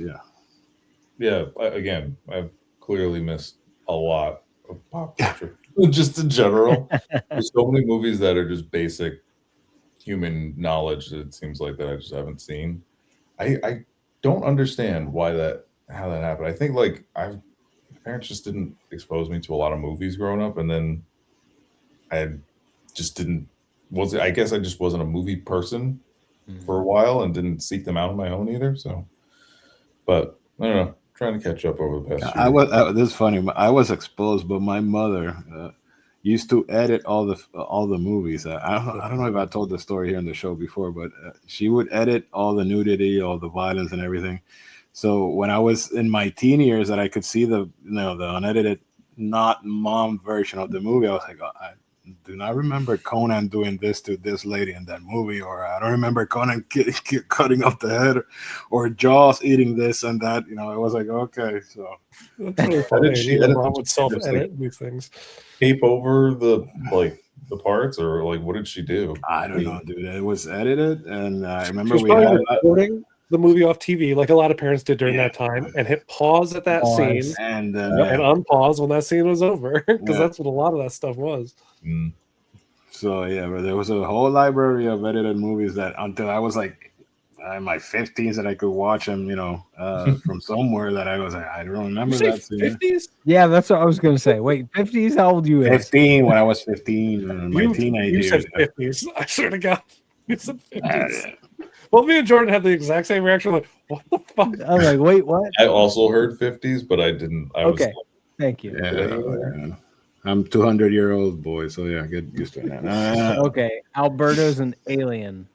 Yeah. Again, I've clearly missed a lot of pop culture. Just in general, there's so many movies that are just basic human knowledge that it seems like that I just haven't seen. I don't understand how that happened. I think like my parents just didn't expose me to a lot of movies growing up, and then I just I guess I just wasn't a movie person for a while and didn't seek them out on my own either. So, but I don't know. Trying to catch up over the past year. This is funny. I was exposed, but my mother used to edit all the movies. I don't know if I told the story here in the show before, but she would edit all the nudity, all the violence, and everything. So when I was in my teen years, that I could see the unedited, not mom version of the movie, I was like, I do not remember Conan doing this to this lady in that movie, or I don't remember Conan cutting off the head, or Jaws eating this and that. I was like, okay, so that's really funny. Mom would self-edit these things. Tape over the parts, or like what did she do? I don't know, dude. It was edited, and I remember we had recording the movie off TV, like a lot of parents did during that time, and hit pause at that scene and unpause when that scene was over, because that's what a lot of that stuff was. So yeah, but there was a whole library of edited movies that until I was like in my 50s that I could watch them, from somewhere that I was like, I don't remember You say that scene. 50s? Yeah, that's what I was gonna say. Wait, 50s? How old you is? 15 when I was 15, in my teenage You years. said 50s. I swear to God. You said 50s. Yeah. Well, me and Jordan had the exact same reaction. Like, what the fuck? I was like, wait, what? I also heard 50s, but I didn't. I was Okay, thank you. Yeah. I'm 200-year-old boy, so yeah, get used to that. Okay, Alberto's an alien.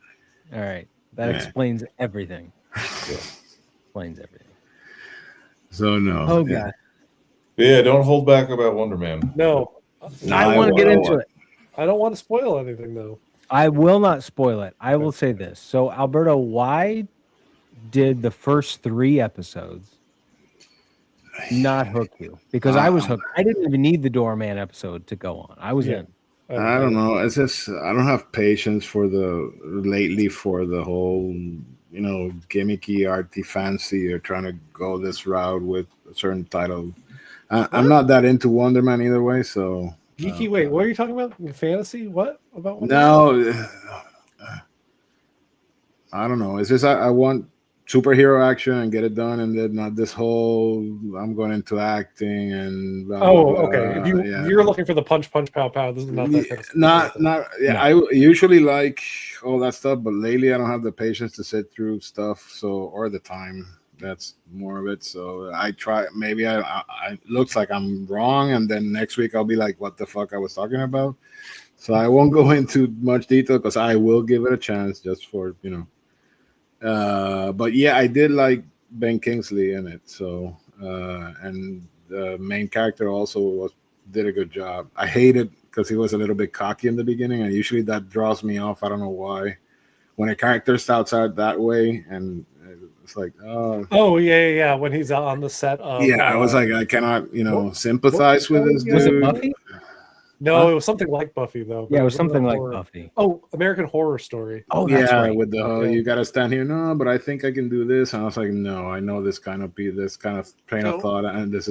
All right, that Yeah. explains everything. Explains everything. So no. Oh god, Yeah, don't hold back about Wonder Man. No. I want to get into it. I don't want to spoil anything, though. I will not spoil it. I will say this. So, Alberto, why did the first 3 episodes not hook you? Because I was hooked. I didn't even need the Doorman episode to go on. I was in. I don't know. It's just I don't have patience for the whole, gimmicky, arty, fancy, or trying to go this route with a certain title. I'm not that into Wonder Man either way, so. Geeky, wait, what are you talking about? Fantasy? What about? No, I don't know. It's just I want superhero action and get it done, and then not this whole I'm going into acting and. Blah, blah, blah. Okay. If you're looking for the punch, pow, pow, this is not that kind of stuff. Yeah. I usually like all that stuff, but lately I don't have the patience to sit through stuff, or the time. That's more of it. So I try. Maybe I looks like I'm wrong, and then next week I'll be like, "What the fuck I was talking about." So I won't go into much detail because I will give it a chance just for But yeah, I did like Ben Kingsley in it. So and the main character also did a good job. I hated because he was a little bit cocky in the beginning, and usually that draws me off. I don't know why. When a character starts out that way and it's like, oh yeah. When he's out on the set of, I was like, I cannot, sympathize with this dude. Was it Buffy? No, it was something like Buffy though. Yeah, it was something like Buffy. Oh, American Horror Story. Oh, that's right. With the you got to stand here. No, but I think I can do this. And I was like, no, I know this kind of train of thought, and this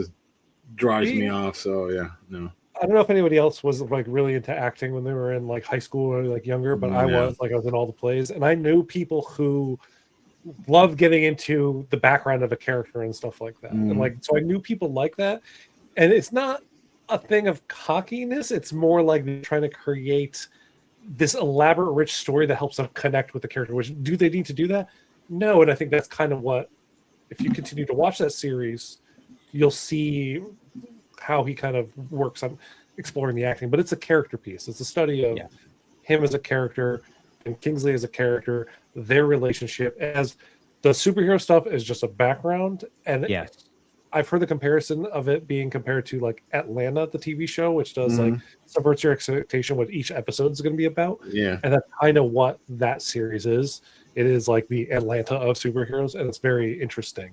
drives me off. So yeah, no. I don't know if anybody else was like really into acting when they were in like high school or like younger, but I was in all the plays, and I knew people who loved getting into the background of a character and stuff like that. And so I knew people like that, and it's not a thing of cockiness. It's more like they're trying to create this elaborate, rich story that helps them connect with the character. Which, do they need to do that? No, and I think that's kind of what, if you continue to watch that series, you'll see how he kind of works on exploring the acting. But it's a character piece. It's a study of him as a character and Kingsley as a character, their relationship. As the superhero stuff is just a background, and I've heard the comparison of it being compared to like Atlanta, the TV show, which does like subverts your expectation what each episode is going to be about. Yeah, and that's kind of what that series is. It is like the Atlanta of superheroes, and it's very interesting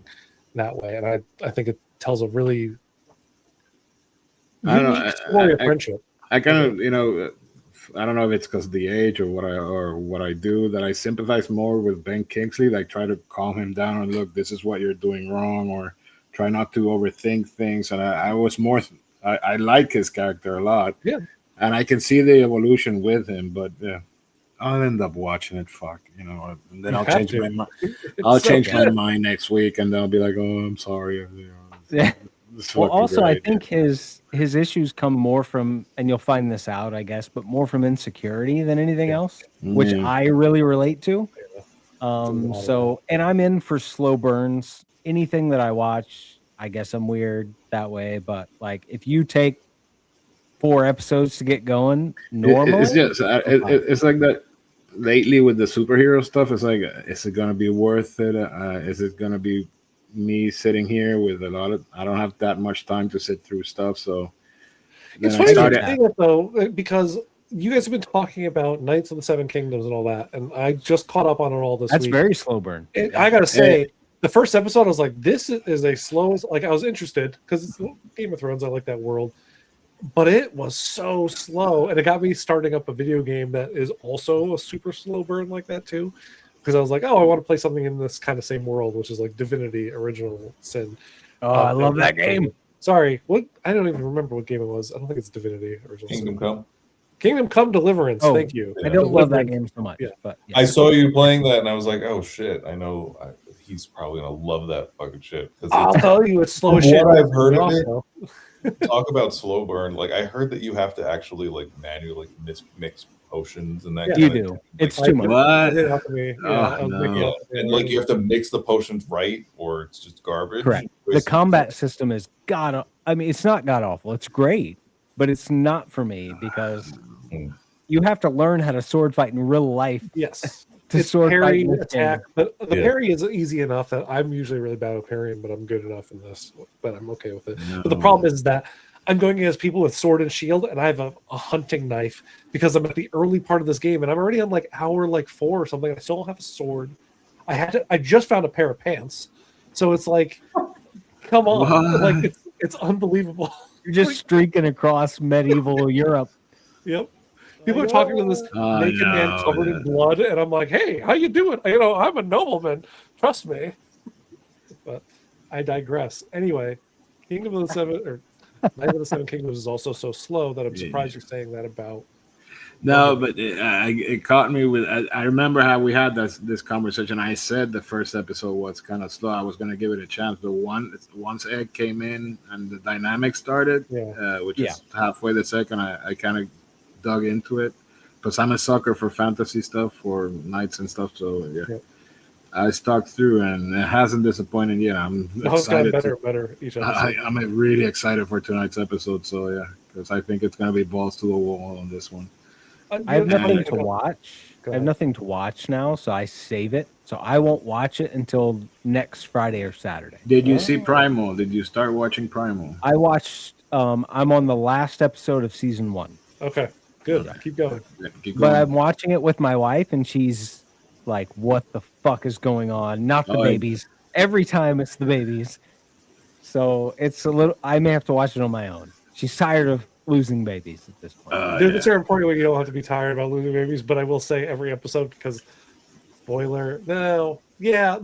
that way. And I think it tells a really story of friendship. I kind of I don't know if it's because of the age or what I do, that I sympathize more with Ben Kingsley. Like try to calm him down and look, this is what you're doing wrong, or try not to overthink things. And I was more, I like his character a lot. Yeah. And I can see the evolution with him, but I'll end up watching it. And then I'll change my mind. I'll change my mind next week, and then I'll be like, oh, I'm sorry. Yeah. Well, also, I think his issues come more from, and you'll find this out, I guess, but more from insecurity than anything else, which I really relate to. So, and I'm in for slow burns. Anything that I watch, I guess I'm weird that way, but like if you take 4 episodes to get going, normally it's like that. Lately with the superhero stuff, it's like, is it gonna be worth it? Is it gonna be me sitting here with I don't have that much time to sit through stuff. So it's funny to say that though, because you guys have been talking about Knights of the Seven Kingdoms and all that, and I just caught up on it all this week. That's very slow burn. I gotta say, the first episode I was like, this is a slow, like I was interested because it's Game of Thrones, I like that world, but it was so slow, and it got me starting up a video game that is also a super slow burn like that too. Because I was like, oh, I want to play something in this kind of same world, which is like Divinity Original Sin. Oh, I love that game. Sorry, what? I don't even remember what game it was. I don't think it's Divinity Original Kingdom Sin. Come. Kingdom Come Deliverance. Oh, Thank you. I don't love that Deliverance. game so much, Yeah. but I saw you playing that, and I was like, "Oh shit! I know he's probably gonna love that fucking shit." I'll tell you, it's slow From as shit. what I've heard of it, Also. talk about slow burn. Like I heard that you have to actually like manually mix potions and that. Yeah. kind you of do. thing. It's Like, too much. What? It happened to me. Yeah, Oh, I was making no. it up to me and already. like you have to mix the potions right, or it's just garbage. Correct. The combat system is I mean, it's not god awful. It's great, but it's not for me because you have to learn how to sword fight in real life. Yes. To It's sword parry, fight in this attack, game. but the Yeah. parry is easy enough that I'm usually really bad at parrying, but I'm good enough in this, but I'm okay with it. No. But the problem is that I'm going against people with sword and shield, and I have a hunting knife because I'm at the early part of this game, and I'm already on like hour 4 or something. I still don't have a sword. I just found a pair of pants, so it's like, come on, What? like it's unbelievable. You're just streaking across medieval Europe. Yep. People are talking to this Oh, naked man no, covered in blood, and I'm like, "Hey, how you doing? I'm a nobleman. Trust me." But I digress. Anyway, Kingdom of the Seven or Night of the Seven Kingdoms is also so slow that I'm surprised you're saying that about. No, but it caught me with. I remember how we had this conversation. I said the first episode was kind of slow. I was going to give it a chance, but once Egg came in and the dynamic started, which is halfway the second, I kind of dug into it because I'm a sucker for fantasy stuff, for knights and stuff. So yeah. I stuck through, and it hasn't disappointed yet. I'm excited. Better each episode. I'm really excited for tonight's episode. So yeah, because I think it's going to be balls to the wall on this one. I have nothing to watch. I have nothing to watch now, so I save it. So I won't watch it until next Friday or Saturday. Did you see Primal? Did you start watching Primal? I watched. I'm on the last episode of season 1. Okay, good. Keep going. But I'm watching it with my wife, and she's like, "What the fuck is going on?" Not the babies. Every time it's the babies. So it's a little. I may have to watch it on my own. She's tired of losing babies at this point. There's a certain point where you don't have to be tired about losing babies, but I will say every episode, because spoiler, the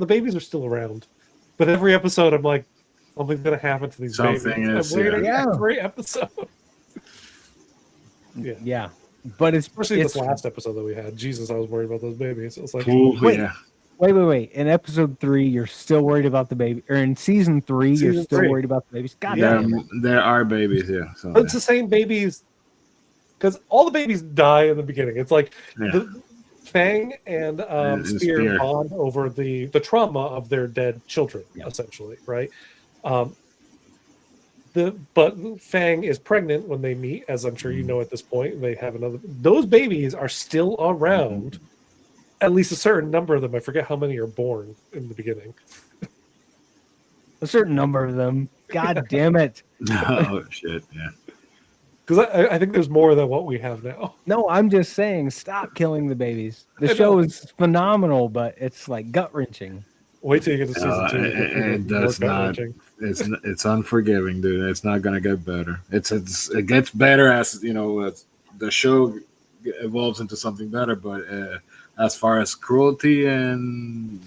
babies are still around, but every episode I'm like, something's gonna happen to these babies. I'm waiting every episode. Yeah, but especially this last episode that we had. Jesus, I was worried about those babies. It was like, wait. In episode 3, you're still worried about the baby, or in season 3, you're still worried about the babies. God damn it. There are babies, yeah. So, but it's the same babies, because all the babies die in the beginning. It's like the Fang and Spear bond over the trauma of their dead children, essentially, right? But Fang is pregnant when they meet, as I'm sure you know at this point. They have another. Those babies are still around. At least a certain number of them. I forget how many are born in the beginning. A certain number of them. God damn it. Oh, shit. Yeah. Because I think there's more than what we have now. No, I'm just saying, stop killing the babies. The show is phenomenal, but it's like gut-wrenching. Wait till you get to season 2. It does not. It's unforgiving, dude. It's not gonna get better. It gets better as as the show evolves into something better. But as far as cruelty and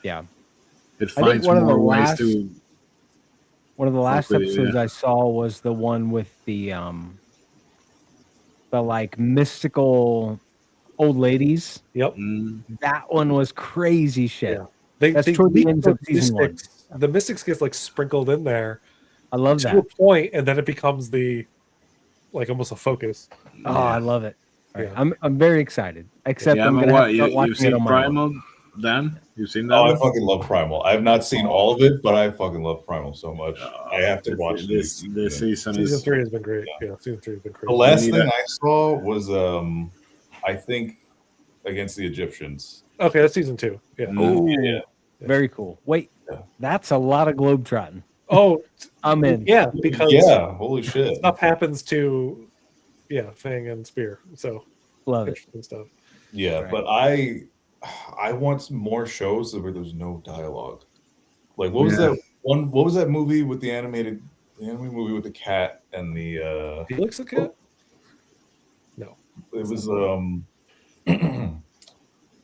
it finds more ways to. One of the last episodes I saw was the one with the like mystical old ladies. Yep. That one was crazy shit. Yeah. That's toward the end of season 1. The mystics gets like sprinkled in there. I love that. To a point, and then it becomes almost a focus. Oh, I love it. Yeah. I'm very excited. Except I'm gonna have to start watching it on my own. Dan, you've seen that? Oh, I fucking love Primal. I've not seen all of it, but I fucking love Primal so much. I have to watch this season. Season 3 has been great. Yeah, season 3 has been great. The last thing I saw was, I think, Against the Egyptians. Okay, that's season 2. Yeah. Oh, yeah. Very cool. Wait, that's a lot of globetrotting. Oh, I'm in. Yeah, because holy shit, stuff happens to Fang and Spear. So love interesting stuff. Yeah, right. But I want more shows where there's no dialogue. Like what was that one? What was that movie with the anime movie with the cat and the Felix the cat? No, it was a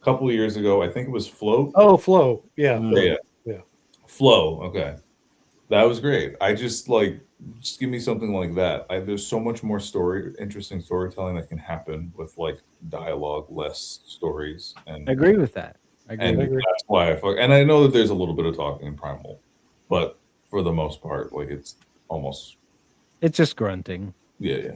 couple of years ago. I think it was Float. Oh, Flow. Yeah. Yeah. Flow. Okay, that was great. I just like just give me something like that. There's so much more interesting storytelling that can happen with like dialogue, less stories, and I agree with that. I agree. and with that. that's why and I know that there's a little bit of talking in Primal, but for the most part, like it's almost It's just grunting. yeah.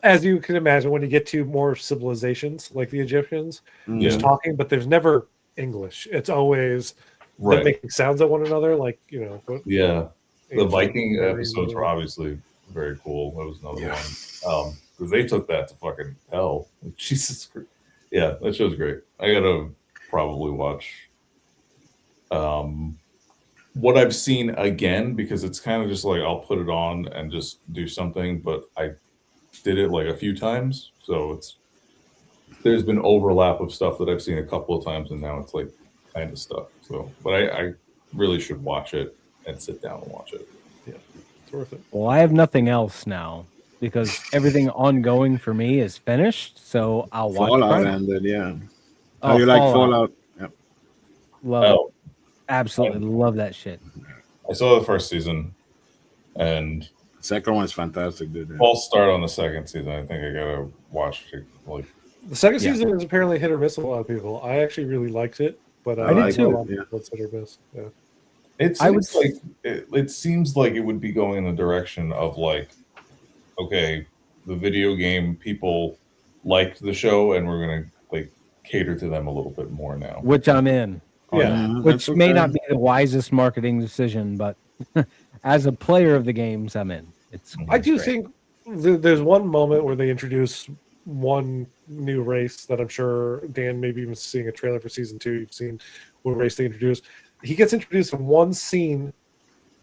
As you can imagine, when you get to more civilizations like the Egyptians, Yeah. there's talking, but there's never English. It's always them Right. making sounds at one another, like Yeah. The ancient Viking Marine episodes were obviously very cool. That was another one. Because they took that to fucking hell. Jesus Christ. Yeah, that show's great. I gotta probably watch what I've seen again, because it's kind of just like I'll put it on and just do something, but I did it like a few times, so there's been overlap of stuff that I've seen a couple of times, and now it's like kind of stuff. So, but I really should watch it and sit down and watch it. Yeah, it's worth it. Well, I have nothing else now because everything ongoing for me is finished. So I'll watch Fallout Primal. ended, yeah. Oh, How you like Fallout? Yep. Love it. Absolutely love that shit. I saw the first season, and Second one's fantastic, dude. I'll start on the second season. I think I gotta watch it. Like The second season is apparently hit or miss with a lot of people. I actually really liked it, but I did too. What's hit or miss? Yeah. It seems like it would be going in the direction of like, okay, the video game people liked the show, and we're gonna like cater to them a little bit more now. Which I'm in. Yeah. Which may not be the wisest marketing decision, but as a player of the games, I'm in. I do think there's one moment where they introduce one new race that I'm sure Dan maybe even seeing a trailer for season 2. You've seen what race they introduced. He gets introduced in one scene,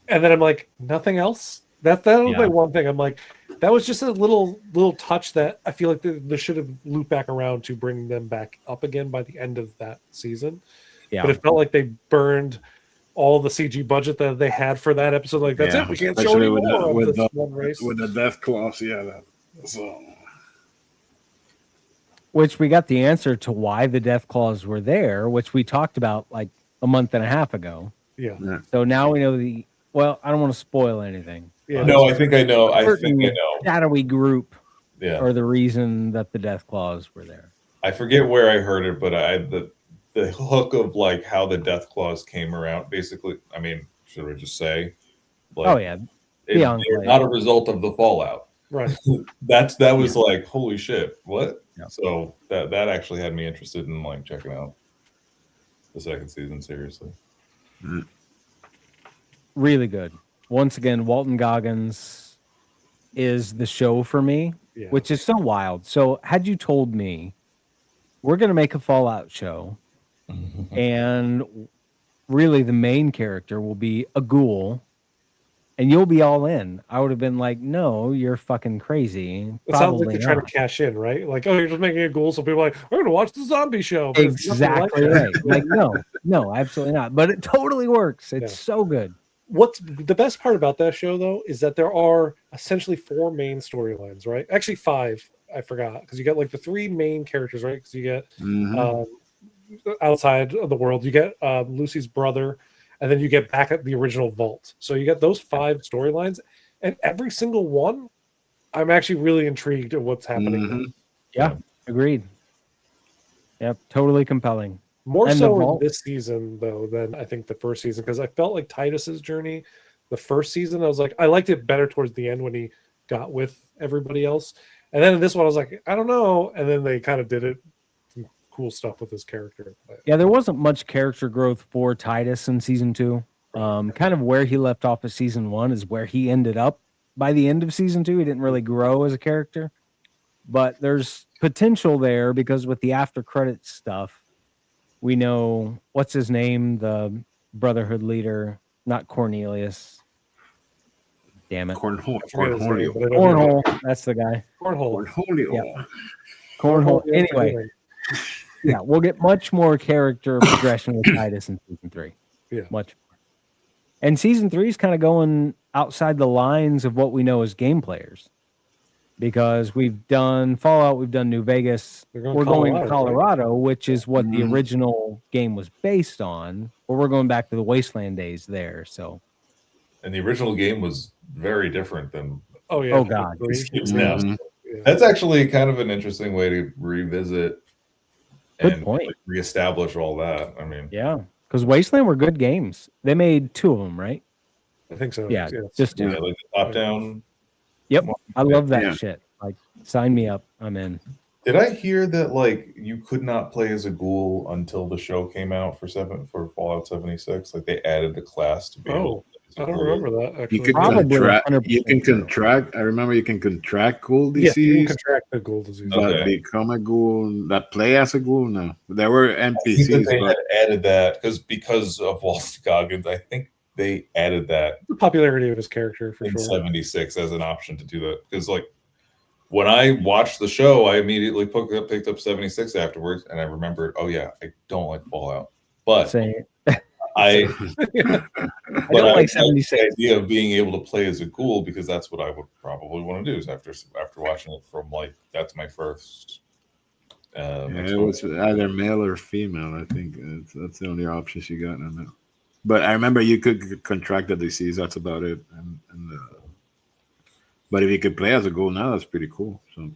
and then I'm like, nothing else. That was my one thing. I'm like, that was just a little touch that I feel like they should have looped back around to bring them back up again by the end of that season. Yeah. But it felt like they burned all the CG budget that they had for that episode. Like, that's it. We can't show any more of this one race. With the death claws, so. Which we got the answer to why the death claws were there, which we talked about like a month and a half ago. Yeah. So now we know well, I don't want to spoil anything. Yeah. No, I think I know. I think I know. Shadowy group are the reason that the death claws were there. I forget where I heard it, but the hook of like how the death claws came around. Basically, I mean, should we just say? Like, they're not a result of the fallout. Right. that was like, holy shit, what? Yeah. So that actually had me interested in like checking out the second season seriously. Really good. Once again, Walton Goggins is the show for me, which is so wild. So had you told me we're going to make a Fallout show and really the main character will be a ghoul and you'll be all in, I would have been like, no, you're fucking crazy. It sounds like they're trying to cash in, right? Like, oh, you're just making a ghoul, so people are like, we're going to watch the zombie show. Exactly right. Like, no, absolutely not. But it totally works. It's so good. What's the best part about that show, though, is that there are essentially 4 main storylines, right? Actually, 5. I forgot, because you got like the 3 main characters, right? Because you get outside of the world, you get Lucy's brother, and then you get back at the original vault. So you get those 5 storylines, and every single one, I'm actually really intrigued at what's happening. Yeah, agreed. Yep, totally compelling. More so in this season, though, than I think the first season, because I felt like Titus's journey, the first season, I was like, I liked it better towards the end when he got with everybody else. And then in this one, I was like, I don't know. And then they kind of did some cool stuff with his character. Yeah, there wasn't much character growth for Titus in season 2. Kind of where he left off of season 1 is where he ended up by the end of season 2. He didn't really grow as a character. But there's potential there because with the after credits stuff, we know, what's his name? The Brotherhood leader, not Cornelius. Damn it. Cornhole. That's the guy. Cornhole. Yeah. Cornhole. Anyway. Yeah, we'll get much more character progression with Titus in season 3. Yeah. Much more. And season 3 is kind of going outside the lines of what we know as game players. Because we've done Fallout, we've done New Vegas, we're going to Colorado, right? Which is what the original game was based on, but we're going back to the Wasteland days there. So, and the original game was very different than Oh yeah. Oh, God. these games now. Mhm. Yeah. That's actually kind of an interesting way to revisit Good and point. like, reestablish all that. I mean, Yeah, because Wasteland were good games. They made 2 of them, right? I think so. Yeah, Yes. just 2. yeah, like the top down. Yep, I love that Yeah. shit. Like, sign me up. I'm in. Did I hear that like you could not play as a ghoul until the show came out for Fallout 76? Like they added the class to be able to play as a I don't ghoul. remember that actually. You can Probably contract. 100% You can true. contract. I remember you can contract ghoul Yes, you can disease, contract the ghoul disease. but Okay. become a ghoul. That play as a ghoul. No, there were I think that NPCs, they but had added that because of Walter Goggins. I think they added that The popularity of his character for in sure. 76 as an option to do that. Because like when I watched the show, I immediately picked up 76 afterwards, and I remembered, oh yeah, I don't like Fallout, but Saying I I don't like 76. the idea of being able to play as a ghoul because that's what I would probably want to do is after watching it from like that's my first. yeah, it exposure. was either male or female. I think that's the only options you got on that. But I remember you could contract the disease. That's about it. But if you could play as a ghoul now, that's pretty cool. So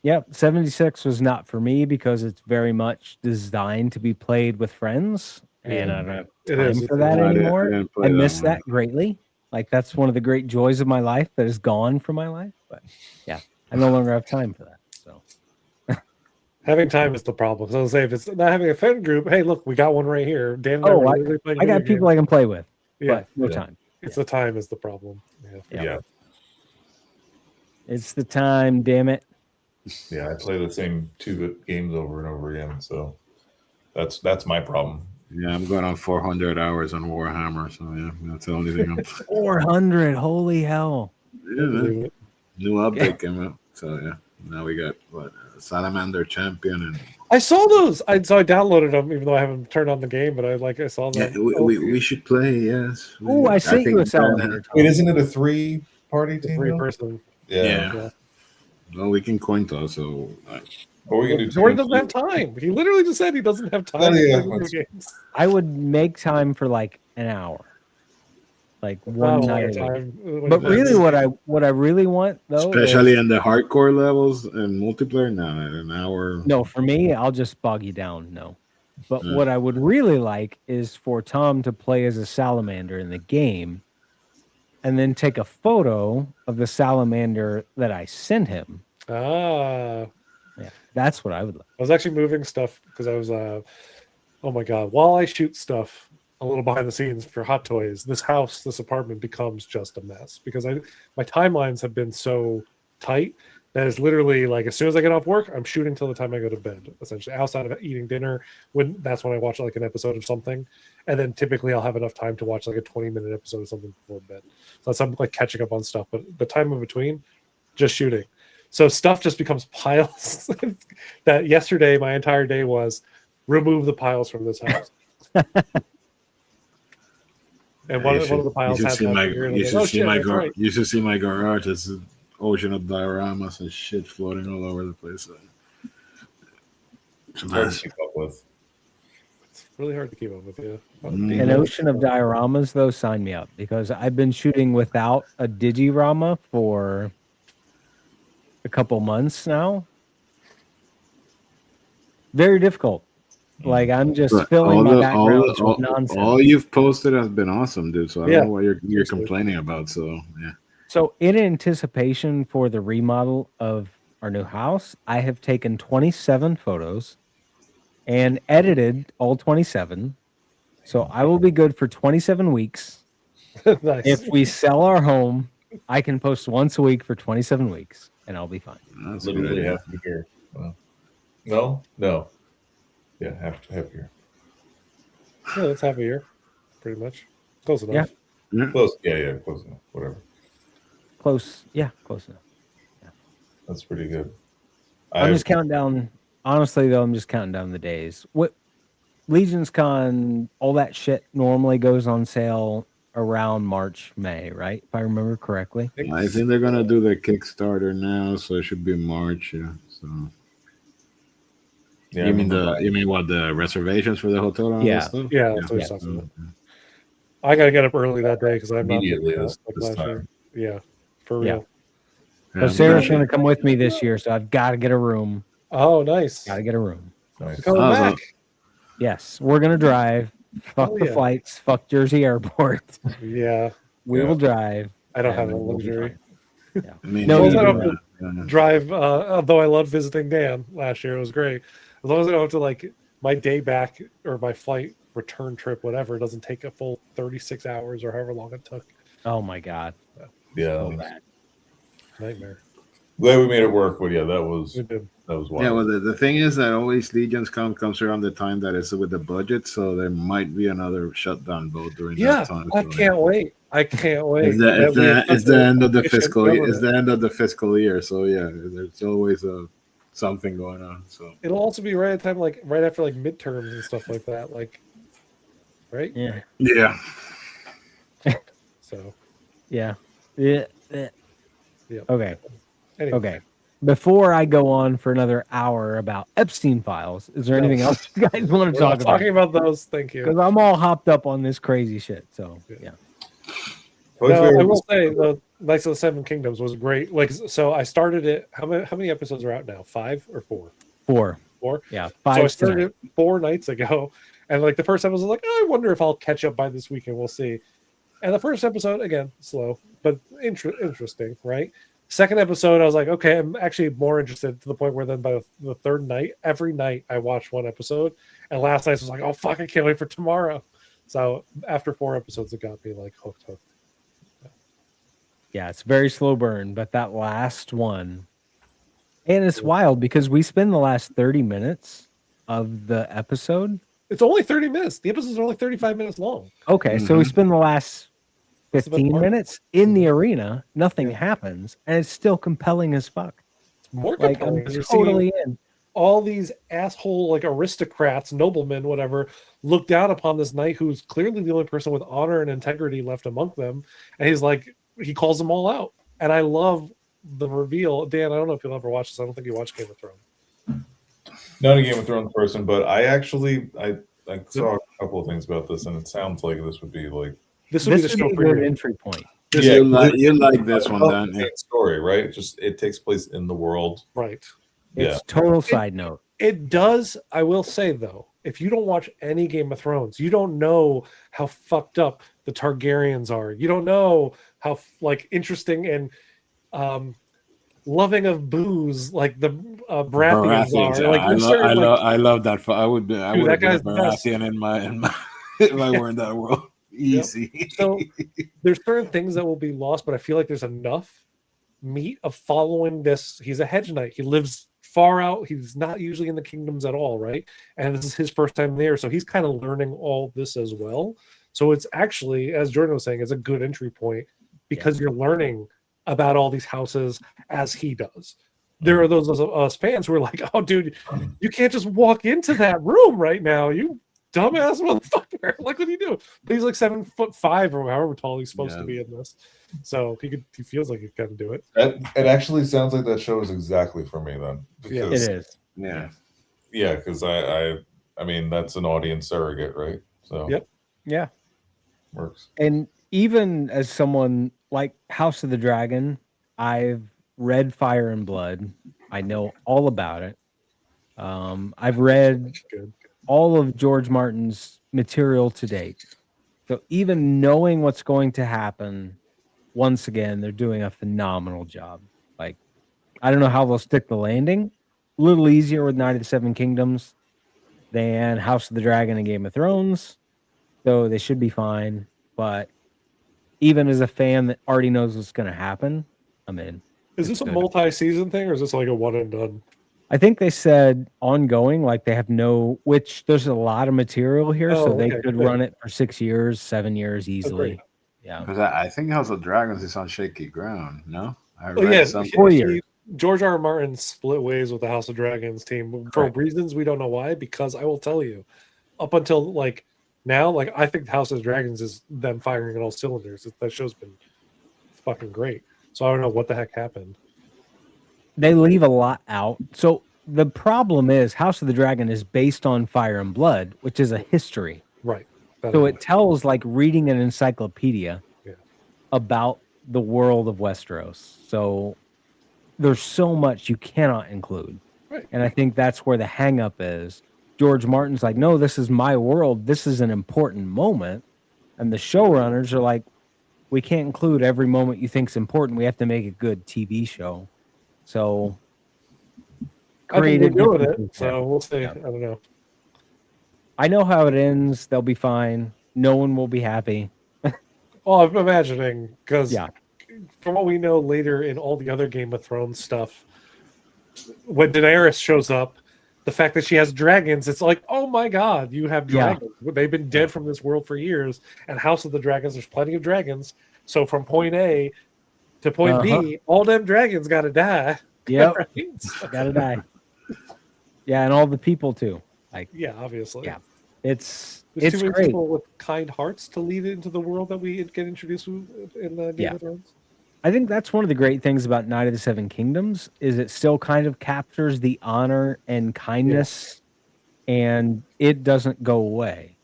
Yep, 76 was not for me because it's very much designed to be played with friends, and I don't have It time is. for that I anymore. didn't play I miss one. that greatly. Like that's one of the great joys of my life that is gone from my life. But yeah, I no longer have time for that. So Having time is the problem. So I'll say if it's not having a friend group, hey, look, we got one right here. Dan and I Oh, were literally playing I got video people I can play with, games. Yeah, but no Yeah. time. it's the time is the problem. Yeah. Yeah, It's the time, damn it. yeah, I play the same 2 games over and over again, so that's my problem. yeah, I'm going on 400 hours on Warhammer. So yeah, that's the only thing I'm. 400, holy hell. Yeah, man. Believe it. New update came out. So yeah, now we got Salamander Champion and I saw those. I downloaded them, even though I haven't turned on the game. But I saw yeah, them. we should play. Yes. Oh, I sent you a salamander. Tom. Wait, isn't it a 3-party team? Three now? person. Yeah. Yeah. Well, we can coin toss. So Or we can do Jordan 2 doesn't have time. He literally just said he doesn't have time Oh, to yeah. play video games. I would make time for like an hour. Like one Not a lot night. of a week. time. But really what I really want though especially is, in the hardcore levels and multiplayer, no, an hour. no, for me, I'll just bog you down. No. But Yeah. what I would really like is for Tom to play as a salamander in the game and then take a photo of the salamander that I sent him. I Yeah. That's what I would like. was actually moving stuff because I was oh my god, while I shoot stuff a little behind the scenes for Hot Toys, this apartment becomes just a mess because my timelines have been so tight that it's literally like as soon as I get off work, I'm shooting till the time I go to bed. Essentially, outside of eating dinner, that's when I watch like an episode of something, and then typically I'll have enough time to watch like a 20-minute episode of something before bed. So that's I'm like catching up on stuff, but the time in between, just shooting. So stuff just becomes piles. That yesterday, my entire day was remove the piles from this house. And one of the piles you had should see that my, figure, and I you was should like, see shit, my that's right. you should see my garage. It's an ocean of dioramas and shit floating all over the place. It's hard to keep up with. It's really hard to keep up with, yeah. Mm. An ocean of dioramas, though, sign me up because I've been shooting without a digirama for a couple months now. Very difficult. Like I'm just But filling my all backgrounds with nonsense. all you've posted has been awesome, dude. So I Yeah. don't know what you're Seriously. complaining about. So yeah, So in anticipation for the remodel of our new house, I have taken 27 photos and edited all 27. So I will be good for 27 weeks. Nice. If we sell our home, I can post once a week for 27 weeks and I'll be fine. that's a good Literally idea. half a year. Well, no. Yeah, half a year. Yeah, that's half a year, pretty much. Close enough. Yeah. Close. Yeah, close enough. Whatever. Close enough. That's pretty good. I'm just counting down. Honestly, though, I'm just counting down the days. What Legion's Con, all that shit normally goes on sale around March, May, right? If I remember correctly. I think they're gonna do the Kickstarter now, so it should be March. Yeah. So Yeah, you mean what the reservations for the hotel? And all Yeah. that stuff? Yeah, that's what Yeah. he's talking about. I gotta get up early that day because I'm not Immediately like this last year. time. Yeah, for Yeah. real. So Sarah's going to come with me this year, so I've got to get a room. Oh, nice. Got to get a room. Nice. Coming Oh, back. Yes, we're going to drive. Fuck Hell the yeah. flights. Fuck Jersey Airport. Yeah, We will drive. I don't have and that we'll be luxury. fine. Yeah. I mean, No, Well, you I do don't not. drive. Although I loved visiting Dan last year, it was great. As long as I don't have to like my day back or my flight return trip, whatever, it doesn't take a full 36 hours or however long it took. Oh my God. Yeah. So bad. Nightmare. Glad we made it work, but yeah, that was We did. wild. Yeah, well, the thing is that always Legions comes around the time that it's with the budget, so there might be another shutdown vote during Yeah, that time. I so, can't wait. I can't wait. It's the end of the fiscal. government. It's the end of the fiscal year, so yeah, there's always something going on. So It'll also be right at time, like right after like midterms and stuff like that. Like, right? Yeah. yeah, So Yeah. Yeah. yeah. Okay. Anyway, Okay. Before I go on for another hour about Epstein files, is there No. anything else you guys want to we're not talk about? talking about those. Thank you. Because I'm all hopped up on this crazy shit. So yeah. No, I will say the Knights of the Seven Kingdoms was great. Like, so I started it. How many episodes are out now? 5 or 4? 4. 4. Yeah. So I 5 started tonight. it 4 nights ago, and like the first episode was like, oh, I wonder if I'll catch up by this weekend. We'll see. And the first episode, again, slow but interesting, right? Second episode, I was like, okay, I'm actually more interested to the point where then by the third night, every night I watched one episode, and last night was like, oh fuck, I can't wait for tomorrow. So after 4 episodes, it got me like hooked. Yeah, it's very slow burn, but that last one, and it's wild because we spend the last 30 minutes of the episode. It's only 30 minutes. The episodes are only 35 minutes long. Okay, so we spend the last That's the best 15 part. minutes in the arena, nothing happens, and it's still compelling as fuck. It's more Like, compelling I'm because you're seeing totally in. all these asshole like aristocrats, noblemen, whatever, look down upon this knight who's clearly the only person with honor and integrity left among them, and he's like, he calls them all out. And I love the reveal. Dan, I don't know if you'll ever watch this. I don't think you watch Game of Thrones. Not a Game of Thrones person, but I saw a couple of things about this, and it sounds like this would be like This would be the This show would be a for good you. entry point. you like this one, Dan? Yeah. story, right? Just it takes place in the world. Right. It's total side note. It does. I will say though, if you don't watch any Game of Thrones, you don't know how fucked up the Targaryens are. You don't know how like interesting and loving of booze like the Baratheons Baratheons, are. Like, I love that. I would Dude, have that been a guy's the best. Baratheon in my if I were in that world. Easy. So there's certain things that will be lost, but I feel like there's enough meat of following this. He's a hedge knight. He lives far out. He's not usually in the kingdoms at all, right? And this is his first time there, so he's kind of learning all this as well. So it's actually, as Jordan was saying, it's a good entry point because you're learning about all these houses as he does. There are those us fans who are like, "Oh, dude, you can't just walk into that room right now, you dumbass motherfucker! Like, what do you do?" But he's like 7'5" or however tall he's supposed to be in this, so he feels like he can do it. It actually sounds like that show is exactly for me then. Yeah. It is. Yeah. Yeah, because I mean that's an audience surrogate, right? So Yep. Yeah. works. And even as someone like House of the Dragon, I've read Fire and Blood. I know all about it. I've read Good. all of George Martin's material to date. So even knowing what's going to happen, once again, they're doing a phenomenal job. Like, I don't know how they'll stick the landing. A little easier with Night of the Seven Kingdoms than House of the Dragon and Game of Thrones. So they should be fine. But even as a fan that already knows what's going to happen, I'm in. Is this a good. multi-season thing, or is this like a one and done? I think they said ongoing, like they have which there's a lot of material here, so they okay, could good. run it for 6 years, 7 years easily. Agreed. Yeah. Because I think House of Dragons is on shaky ground. No, I Oh yeah, some 4 years. George R. R. Martin split ways with the House of Dragons team for Correct. reasons we don't know why. Because I will tell you, up until like now, like I think the House of Dragons is them firing on all cylinders. That show's been fucking great. So I don't know what the heck happened. They leave a lot out. So the problem is House of the Dragon is based on Fire and Blood, which is a history. Right. So it tells like reading an encyclopedia Yeah. about the world of Westeros. So there's so much you cannot include. Right. And I think that's where the hang up is. George Martin's like, no, this is my world. This is an important moment. And the showrunners are like, we can't include every moment you think's important. We have to make a good TV show. So I think creative they're doing it, differences so there. we'll see. Yeah. I don't know. I know how it ends. They'll be fine. No one will be happy. Well, I'm imagining because Yeah. from what we know later in all the other Game of Thrones stuff, when Daenerys shows up, the fact that she has dragons, it's like, oh my god, you have Yeah. dragons. They've been dead from this world for years. And House of the Dragons, there's plenty of dragons. So from point A to point B, all them dragons got to die. Yep. Right? So- Gotta die. Yeah, and all the people too. Like, yeah, obviously. Yeah. It's There's too many great. people with kind hearts to lead into the world that we get introduced to in Game of Thrones. I think that's one of the great things about Night of the Seven Kingdoms is it still kind of captures the honor and kindness, and it doesn't go away.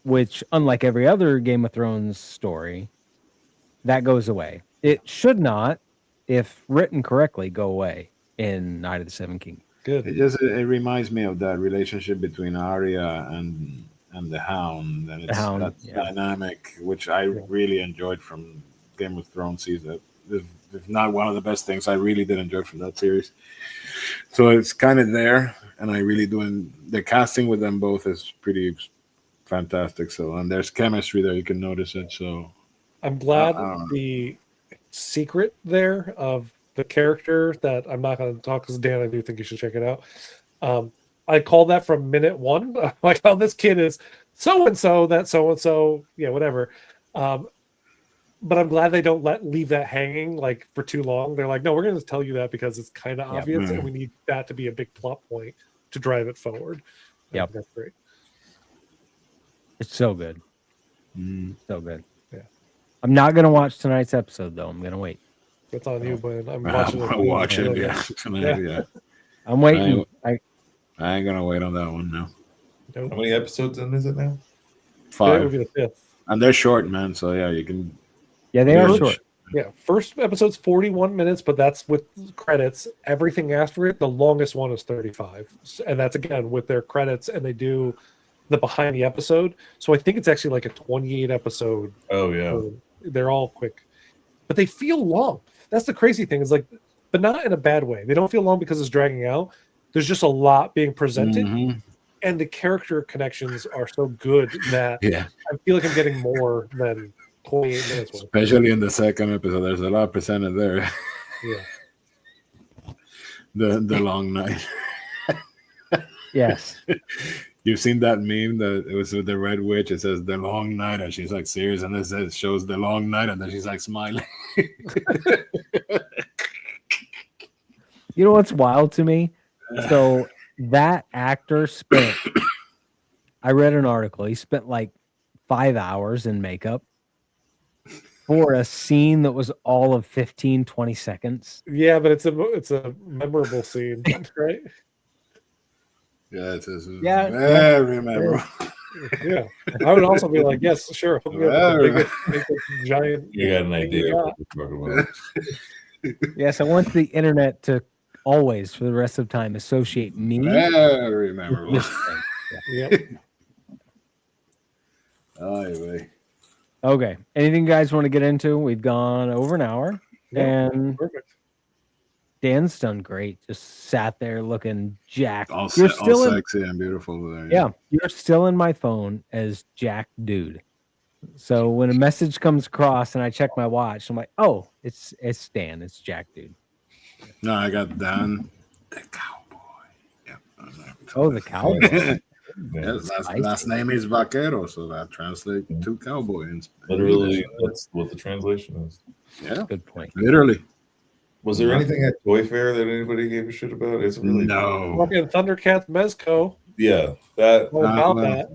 Which, unlike every other Game of Thrones story, that goes away. It should not, if written correctly, go away in Night of the Seven Kingdoms. Good. It reminds me of that relationship between Arya and the Hound, and it's Hound, that yeah. dynamic which I really enjoyed from Game of Thrones season. If not one of the best things I really did enjoy from that series. So it's kind of there, and I really do. The casting with them both is pretty fantastic. So, and there's chemistry there, you can notice it. So I'm glad the secret there of the character that I'm not going to talk because Dan, I do think you should check it out. I called that from minute one. Like, oh, this kid is so and so, that so and so, yeah, whatever. But I'm glad they don't leave that hanging like for too long. They're like, no, we're going to tell you that because it's kind of obvious, and we need that to be a big plot point to drive it forward. Yep. I think that's great. It's so good. Mm. So good. Yeah. I'm not going to watch tonight's episode, though. I'm going to wait. It's on you, but I'm I'll watching it. watch it. Yeah, tonight, yeah. I'm waiting. I ain't gonna wait on that one now. Nope. How many episodes in is it now? That would 5, be the 5th. and they're short, man. So yeah, you can. Yeah, they are binge. short. Yeah, first episode's 41 minutes, but that's with credits. Everything after it, the longest one is 35. And that's again with their credits, and they do the behind the episode. So I think it's actually like a 28 episode. Oh yeah. They're all quick. But they feel long. That's the crazy thing, is like, but not in a bad way. They don't feel long because it's dragging out. There's just a lot being presented, and the character connections are so good that I feel like I'm getting more than 28 minutes worth. Especially in the second episode, there's a lot presented there. Yeah. The long night. Yes. You've seen that meme that it was with the Red Witch. It says the long night, and she's like serious, and it shows the long night, and then she's like smiling. You know what's wild to me? So that actor spent, I read an article, he spent like 5 hours in makeup for a scene that was all of 15, 20 seconds. Yeah, but it's a memorable scene, right? Yeah, it says very memorable. Yeah, I would also be like, yes, sure. Hook me up with the biggest giant. You got an idea what we're talking about. Yes, I want the internet to always, for the rest of time, associate me Very with memorable. this thing. Yeah. Yep. Anyway. Okay. Anything you guys want to get into? We've gone over an hour, and Perfect. Dan's done great. Just sat there looking jacked. All You're still in, sexy and beautiful there. yeah, you're still in my phone as Jack Dude. So when a message comes across and I check my watch, I'm like, oh, it's Dan. It's Jack Dude. No, I got Dan, the cowboy. Yeah. Oh, the cowboy. Yes, last name is Vaquero, so that translates to cowboy. Literally, that's what the translation is. Yeah, Good point. literally. Was there anything at Toy Fair that anybody gave a shit about? It's really No. Fucking Thundercats Mezco. Yeah, that All about that.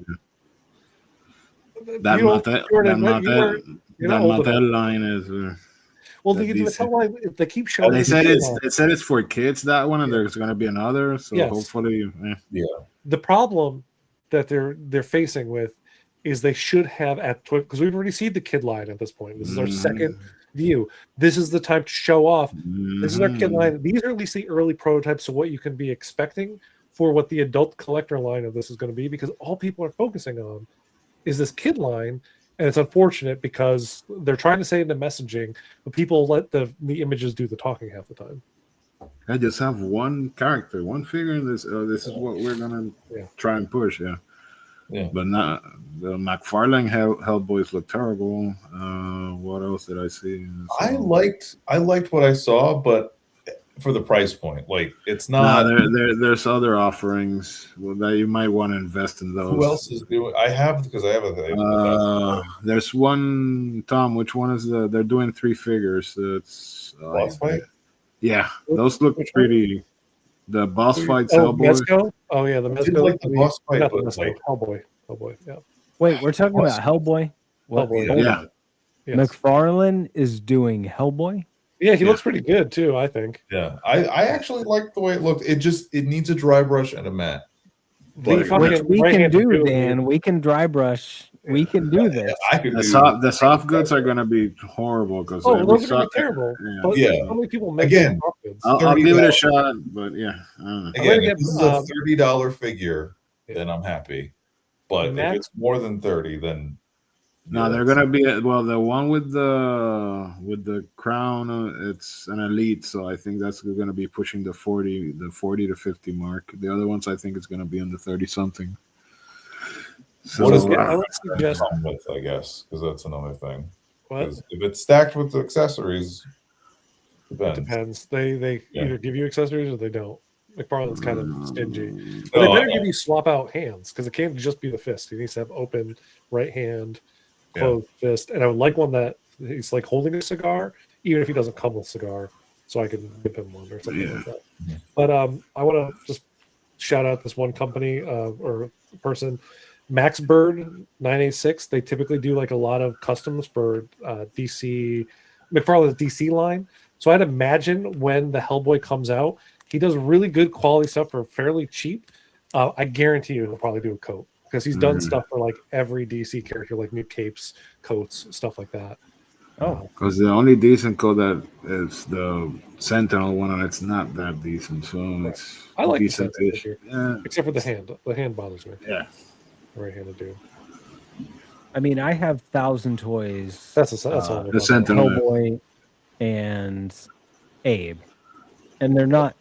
That You know, Mattel, Jordan, that you're not Mattel, that old Mattel enough. line is. Well, the the DC. Mattel line, if they keep showing. They said people, it's for kids, that one, and there's going to be another. So Yes. hopefully, the problem that they're facing with is they should have at because we've already seen the kid line at this point. This is our second Mm-hmm. view. This is the time to show off. This is our kid Mhm. line. These are at least the early prototypes of what you can be expecting for what the adult collector line of this is going to be, because all people are focusing on is this kid line. And it's unfortunate because they're trying to say in the messaging, but people let the images do the talking half the time. I just have one character, one figure in this. This is what we're gonna try and push. Yeah. But not the McFarlane Hellboys look terrible. What else did I see? I liked what I saw, but for the price point, like it's not. There's other offerings that you might want to invest in those. Who else is doing? I have a. There's one. Tom, which one is the? They're doing 3 figures. It's Boss fight. Yeah, those look pretty. The boss fights, Oh, Hellboy. Mezco? Oh yeah, the I did Mezco. like the boss fight, Not the but Mezco, like Hellboy. Yeah. Wait, we're talking about Hellboy. What? Hellboy. Hold Yeah. on. Yes. McFarlane is doing Hellboy. Yeah, he looks pretty good too, I think. yeah, I actually like the way it looked. It needs a dry brush and a matte. The But fucking Which we can right-handed do, dude, Dan. We can dry brush. We can do this. I could The soft goods are gonna be horrible because Oh, those are gonna be terrible. Yeah. But Yeah. so many people make Again, soft goods. I'll give it a $30. shot, but yeah, I don't know. I'm gonna Again, get, if this is a $30 figure, then I'm happy. But Matt? if it's more than 30, then No, they're gonna be the one with the crown. It's an elite, so I think that's gonna be pushing the 40 to 50 mark. The other ones, I think, it's gonna be in the 30 something. So What is I would suggest problem with, I guess, because that's another thing. what 'Cause if it's stacked with the accessories, depends. depends. They Yeah. either give you accessories or they don't. McFarlane's kind of stingy. Mm, But they No, better I- give you swap out hands because it can't just be the fist. He needs to have open right hand, closed fist. And I would like one that he's like holding a cigar, even if he doesn't come with a cigar, so I can give him one or something like that. Yeah. But I want to just shout out this one company or person, Max Bird 986. They typically do like a lot of customs for DC, McFarlane's DC line. So I'd imagine when the Hellboy comes out, he does really good quality stuff for fairly cheap. I guarantee you he'll probably do a coat because he's done stuff for like every DC character, like new capes, coats, stuff like that. Oh, because the only decent code that is the Sentinel one, and it's not that decent. So it's I like the decent. Sentinel figure. Yeah, Except for the hand. The hand bothers me. yeah. Right-handed dude. I mean, I have 1,000 toys. That's all. The Sentinel. Hellboy and Abe, and they're not.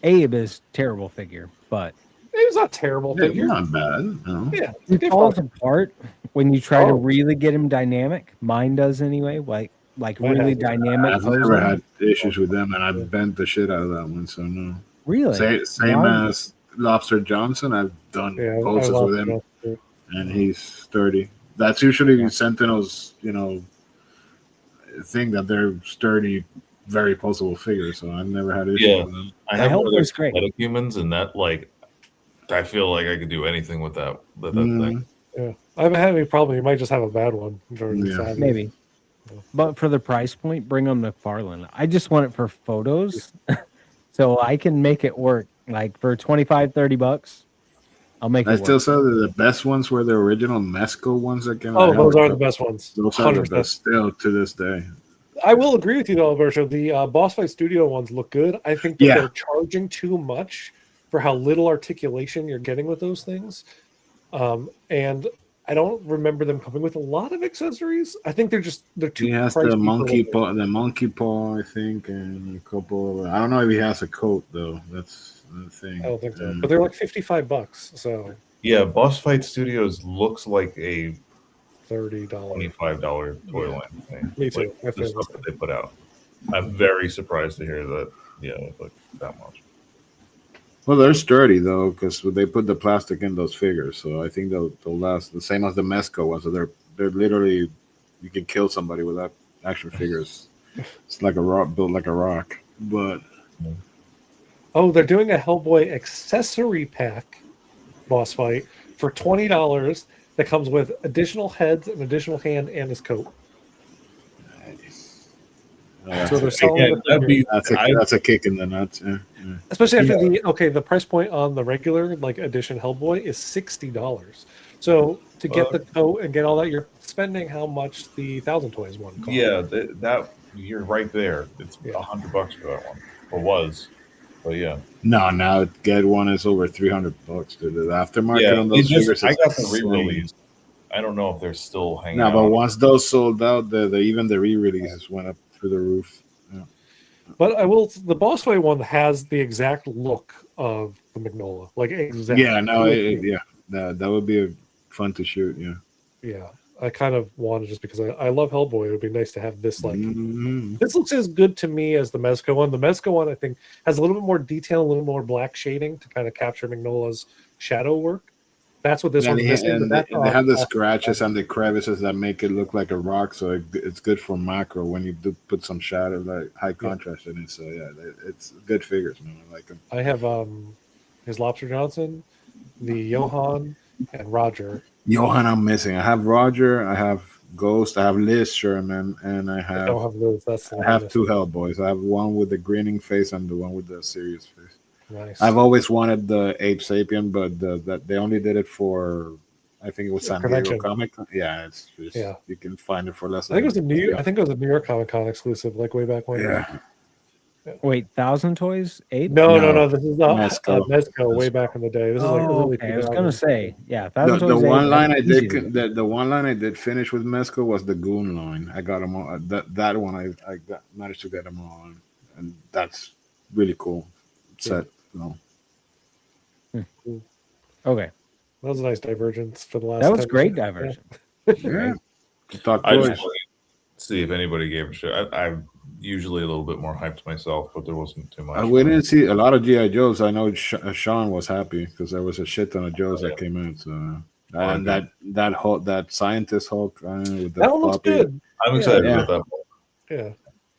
Abe is terrible figure, but It's not terrible Yeah, figure. not bad. No. Yeah, it they falls fall- apart when you try to Oh. really get him dynamic. Mine does anyway. Like Mine really has- dynamic. I've posing. never had issues with them, and I bent the shit out of that one. So no. Really Same Mine- as Lobster Johnson. I've done Yeah, poses I love with him, that. and he's sturdy. That's usually Sentinel's, thing that they're sturdy, very posable figures. So I've never had issues Yeah. with them. I The have one of Hellboy's those great. synthetic humans, and that I feel like I could do anything with that thing. Yeah, I haven't had any problem. You might just have a bad one during the Yeah. sadness. Maybe. But for the price point, bring on McFarlane. I just want it for photos so I can make it work. Like for 25, 30 bucks, I'll make it I work. still say that the best ones were the original Mesco ones that came Oh, out. those are the best ones. Those are the 100%. best still to this day. I will agree with you though, Alberto. The Boss Fight Studio ones look good. I think that Yeah. they're charging too much for how little articulation you're getting with those things. And I don't remember them coming with a lot of accessories. I think they're too. He has pricey the for monkey what paw, I think, and a couple. I don't know if he has a coat though. That's the thing. I don't think so. And But they're like $55. So Yeah, Boss Fight Studios looks like a $30. $25 toy line thing. Me too. I The feel stuff the that they put out. I'm very surprised to hear that. Yeah, like that much. well, they're sturdy though because they put the plastic in those figures, so I think they'll last. The same as the Mesco ones. So they're literally you can kill somebody with that action figures. It's like a rock built like a rock, but. Oh, they're doing a Hellboy accessory pack boss fight for $20 that comes with additional heads, an additional hand, and his coat. So they're selling Again, the figure. That's a kick in the nuts. Yeah. Especially after the price point on the regular like edition Hellboy is $60. So to get the coat and get all that, you're spending how much the 1,000 Toys one cost. Yeah, that you're right there. It's Yeah. $100 for that one, or was, but yeah. No, now get one is over $300, dude. The aftermarket Yeah, on those figures I is got the insane. re-release. I don't know if they're still hanging No, out. but once those sold out, even the re-releases went up through the roof. Yeah. But the Boss Fight one has the exact look of the Magnola, like exactly. Yeah, no, that would be fun to shoot. Yeah. Yeah, I kind of wanted, just because I love Hellboy. It would be nice to have this. Like, Mhm. this looks as good to me as the Mezco one. The Mezco one, I think, has a little bit more detail, a little more black shading to kind of capture Magnola's shadow work. That's what this Yeah, one's missing. and But they have the scratches and the crevices that make it look like a rock, so it's good for macro when you do put some shadow, like high contrast in it. So yeah, it's good figures, man. I like them. I have his Lobster Johnson, the Johan, and Roger. Johan, I'm missing. I have Roger, I have Ghost, I have Liz Sherman, and I I don't have have those. That's the I one have I'm two missing. Hellboys. I have one with the grinning face and the one with the serious face. Nice. I've always wanted the Ape Sapien, but that they only did it for, I think it was San Convention. Diego Comic. Yeah, it's just, Yeah. you can find it for less. I think it was a than- I think it was a New York Comic Con exclusive, like way back when. Yeah. Wait, 1,000 Toys? 8? No. This is Mezco. Mezco way back in the day. This is like early. Okay. I was gonna 2000s. say, yeah, 1,000 The Toys. one 8, line I that's easy to did get. the one line I did finish with Mezco was the Goon line. I got them all. That one managed to get them all on, and that's really cool set. So. Okay, That was a nice divergence for the last. that was 10 great minutes. diversion. Yeah. Talk I toys. just wanted to see if anybody gave a shit. I'm usually a little bit more hyped myself, but there wasn't too much. We didn't see a lot of GI Joes. I know Sean was happy because there was a shit ton of Joes that came out. So and that scientist Hulk with the That one looks floppy. good. I'm excited Yeah. about that.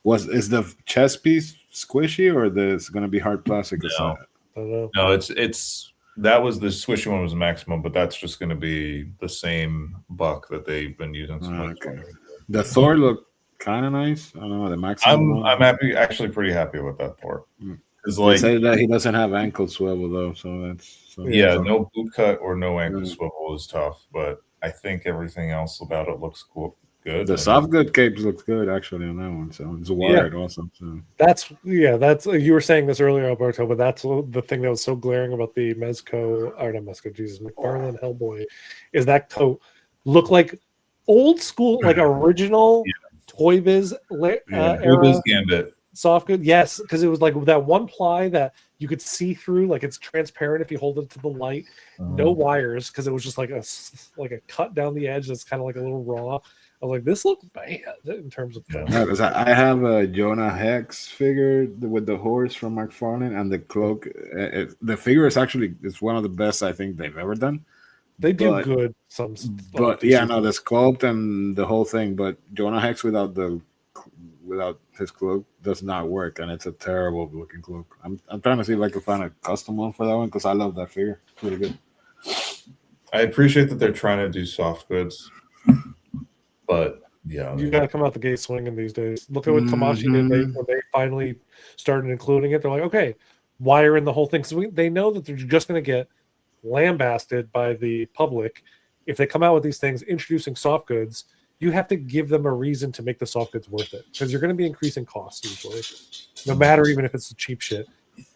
Yeah. Is the chest piece squishy or it's going to be hard plastic? No. I don't know. No, it's that was the swishy one was the maximum, but that's just going to be the same buck that they've been using. So much. Okay. The Thor looked kind of nice. I don't know the maximum. I'm happy, actually, pretty happy with that Thor. Because They like, say that he doesn't have ankle swivel though, so that's yeah, no boot cut or no ankle swivel is tough, but I think everything else about it looks cool. Good. The soft good capes looks good actually on that one. So it's wired also. So. That's you were saying this earlier, Alberto, but that's the thing that was so glaring about the McFarlane Hellboy is that coat looked like old school, like original Toy Biz era Gambit. soft good. Yes, because it was like that one ply that you could see through, like it's transparent if you hold it to the light. No wires, because it was just like a cut down the edge that's kind of like a little raw. I was like, this looks bad in terms of color. No, because I have a Jonah Hex figure with the horse from McFarlane and the cloak. The figure is one of the best I think they've ever done. They do good. But yeah, no, the sculpt and the whole thing. But Jonah Hex without his cloak does not work, and it's a terrible looking cloak. I'm trying to see if I can find a custom one for that one because I love that figure. It's really good. I appreciate that they're trying to do soft goods, but yeah, You got to come out the gate swinging these days. Look at what Tamashi did when they finally started including it. They're like, okay, wire in the whole thing. So they know that they're just going to get lambasted by the public if they come out with these things introducing soft goods. You have to give them a reason to make the soft goods worth it, because you're going to be increasing costs usually, no matter even if it's the cheap shit.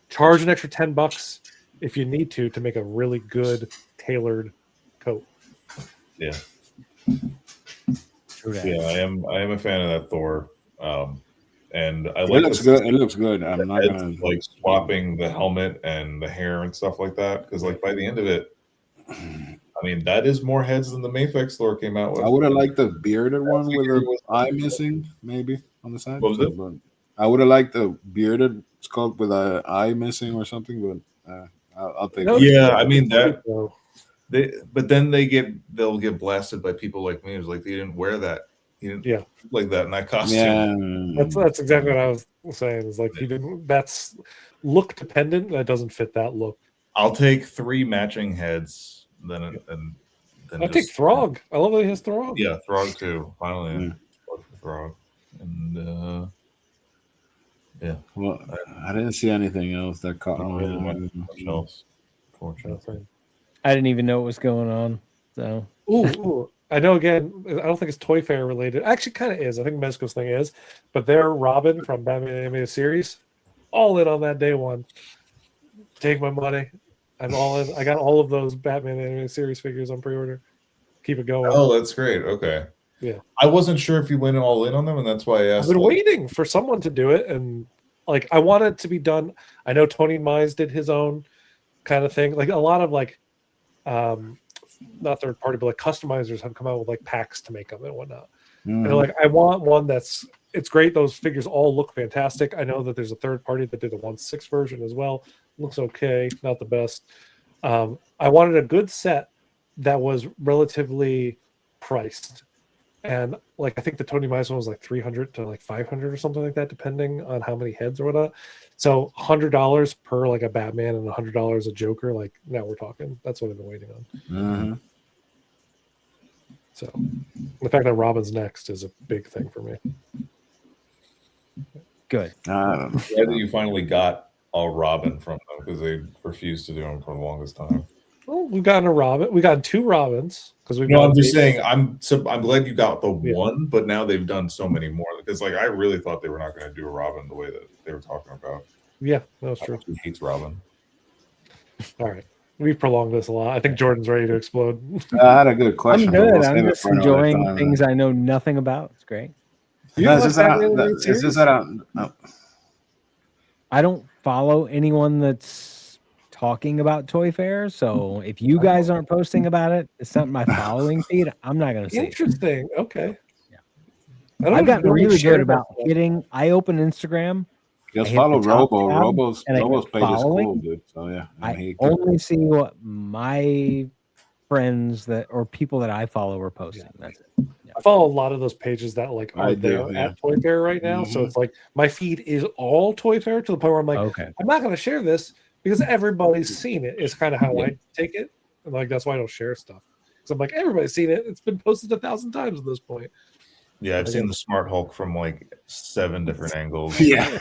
Charge an extra $10 if you need to make a really good tailored coat. Yeah. True that. Yeah, I am a fan of that Thor, and I It like looks good. It looks good. I'm not it's gonna like swapping the helmet and the hair and stuff like that, because like by the end of it, I mean that is more heads than the Mafex Thor came out with. I would have liked the bearded one with the eye missing, maybe on the side. What was it? But I would have liked the bearded sculpt with an eye missing or something. But I'll take. No, it. Yeah, I mean that. So, But then they'll get blasted by people like me who's like, they didn't wear that. You didn't like that in that costume. Yeah, that's exactly what I was saying. Is like he didn't. That's look dependent. That doesn't fit that look. I'll take 3 matching heads. Then I'll take Throg. I love that he has Throg. Yeah, Throg too. Finally, Throg. And yeah. Well, I didn't see anything else that caught my eye. Much else, fortunately. I didn't even know what was going on. So Ooh. I know. Again, I don't think it's Toy Fair related. Actually, kind of is. I think Mezco's thing is, but they're Robin from Batman animated series. All in on that day one. Take my money. I'm all in. I got all of those Batman animated series figures on pre-order. Keep it going. Oh, that's great. Okay. Yeah. I wasn't sure if you went all in on them, and that's why I I've asked. been waiting for someone to do it, and like I want it to be done. I know Tony Mize did his own kind of thing. Like a lot of like not third party, but like customizers have come out with like packs to make them and whatnot. Mhm. And like I want one it's great. Those figures all look fantastic. I know that there's a third party that did a 1/6 version as well. Looks okay, not the best. I wanted a good set that was relatively priced. And like I think the Tony Mize one was like 300 to like 500 or something like that, depending on how many heads or whatnot. So $100 per like a Batman and $100 a Joker. Like now we're talking. That's what I've been waiting on. Mhm. So the fact that Robin's next is a big thing for me. Good. I don't know. Glad that you finally got a Robin from them because they refused to do them for the longest time. Well, we've gotten a Robin. We got 2 Robins because we've. No, I'm got just the- saying. I'm glad you got the Yeah. one, but now they've done so many more. Because like I really thought they were not going to do a Robin the way that they were talking about. Yeah, that's true. Who hates Robin? All right, we've prolonged this a lot. I think Jordan's ready to explode. I had a good question. I'm but good. we'll save I'm it just for another enjoying time. things I know nothing about. It's great. You No, like is this that- Batman that- animated is series? this that- no. I don't follow anyone that's talking about Toy Fair, so if you guys aren't posting about it, it's not my following feed. I'm not gonna see it. Interesting. Okay. Yeah. I don't I've gotten really really share good about that. hitting. I open Instagram. Just I hit follow the top Robo. tab, Robo's and I hit page is following. cool, dude. So yeah, and I he only see what my friends that or people that I follow are posting. That's it. I follow a lot of those pages that like are I do, there yeah. at Toy Fair right now. So Mhm. it's like my feed is all Toy Fair to the point where I'm like, Okay. I'm not going to share this because everybody's seen it. Is kind of how Yeah. I take it, and like that's why I don't share stuff. Because I'm like, everybody's seen it. It's been posted 1,000 times at this point. Yeah, I've seen the Smart Hulk from like 7 different angles. Yeah,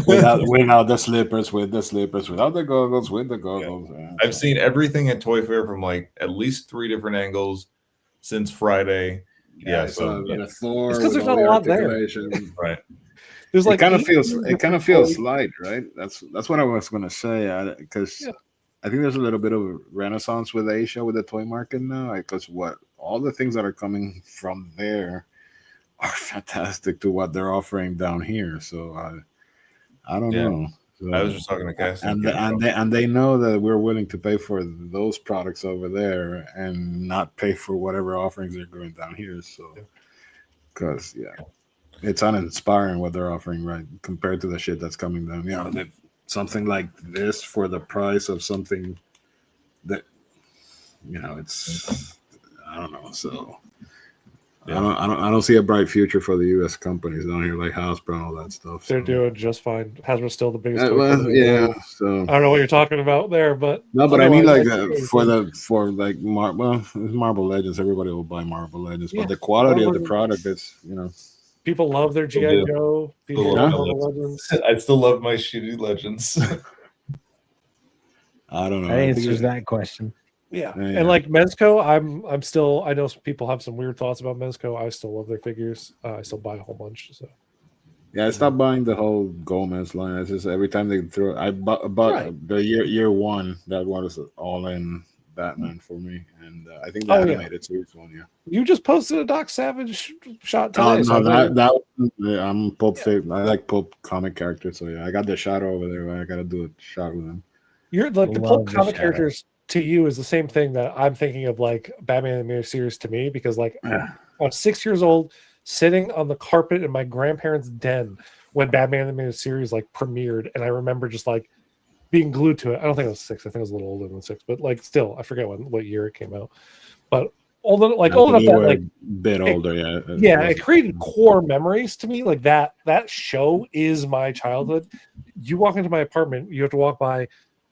without the slippers, with the slippers, without the goggles, with the goggles. Yeah. I've seen everything at Toy Fair from like at least 3 different angles since Friday. Yeah, I saw so the Thor. It's 'cause with there's all not a the lot there. articulation. right. There's like it kind of 18 feels different light, right? That's what I was gonna say, because Yeah. I think there's a little bit of a renaissance with Asia with the toy market now, because what all the things that are coming from there are fantastic to what they're offering down here. So I don't Yeah. know. So, I was just talking to Cassie. and they know that we're willing to pay for those products over there and not pay for whatever offerings they're doing down here. So, because it's uninspiring what they're offering, right, compared to the shit that's coming down. Something like this for the price of something that it's I don't know. So Yeah. I don't see a bright future for the U.S. companies down here like Hasbro and all that stuff. They're so. doing just fine. Hasbro's still the biggest. toy Well, company in the world. so I don't know what you're talking about there, but no, but I mean like otherwise, for like Marvel Legends, everybody will buy Marvel Legends, Yeah, but the quality of the Marvel product is people love their Still GI do. Joe. People Still love love Marvel my Legends. I still love my shitty Legends. I don't know. That I think answers that question. Yeah. Yeah. And like Mezco, I'm still. I know some people have some weird thoughts about Mezco. I still love their figures. I still buy a whole bunch. So I stopped buying the whole Gomez line. It's just every time they throw, I bought Right. the year one. That one was all in Batman for me, and I think the Oh, yeah. animated series one. Yeah. you just posted a Doc Savage shot today. Oh so no, I know I'm Pulp. I like Pulp comic characters, so I got the shadow over there. I got to do a shot with him. you're like the Love pulp the comic shadow. characters to you is the same thing that I'm thinking of like Batman animated series to me because like I was 6 years old sitting on the carpet in my grandparents' den when Batman animated series like premiered, and I remember just like being glued to it. I don't think I was 6. I think I was a little older than 6, but like still, I forget what year it came out. But old enough You that were like a bit older, yeah. yeah, it created core memories to me. Like that show is my childhood. You walk into my apartment, you have to walk by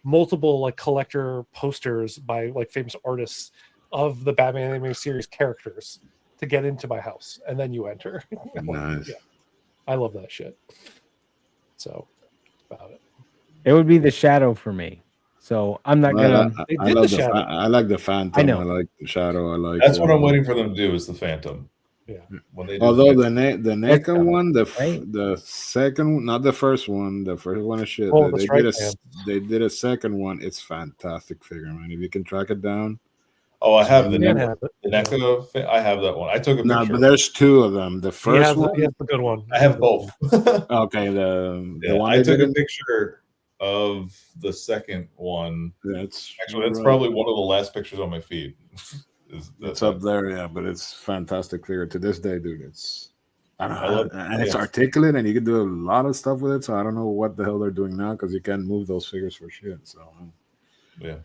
multiple like collector posters by like famous artists of the Batman animated series characters to get into my house, and then you enter. Nice. Yeah. I love that shit. So about it. It would be the shadow for me. So I'm not Well, gonna. They I did love the shadow. I like the Phantom. I know. I like the Shadow. I like. That's what I'm waiting for them to do is the Phantom. Yeah. When they do Although Phantom. the That's NECA coming, one, right? the second one, not the first one. The first one is shit. Oh, they that's did right, a man. they did a second one. It's fantastic figure, man. If you can track it down. Oh, I have the Dan NECA. has it. The NECA. I have that one. I took a No, picture. but there's two of them. The He first has, one. he has the good one. I have both. Okay, the Yeah, one I they took did a in, picture of the second one. that's Actually, that's right. probably one of the last pictures on my feed. It's up there, yeah, but it's fantastic figure to this day, dude. It's I don't know, and it's articulate, and you can do a lot of stuff with it. So I don't know what the hell they're doing now because you can't move those figures for shit. So Yeah,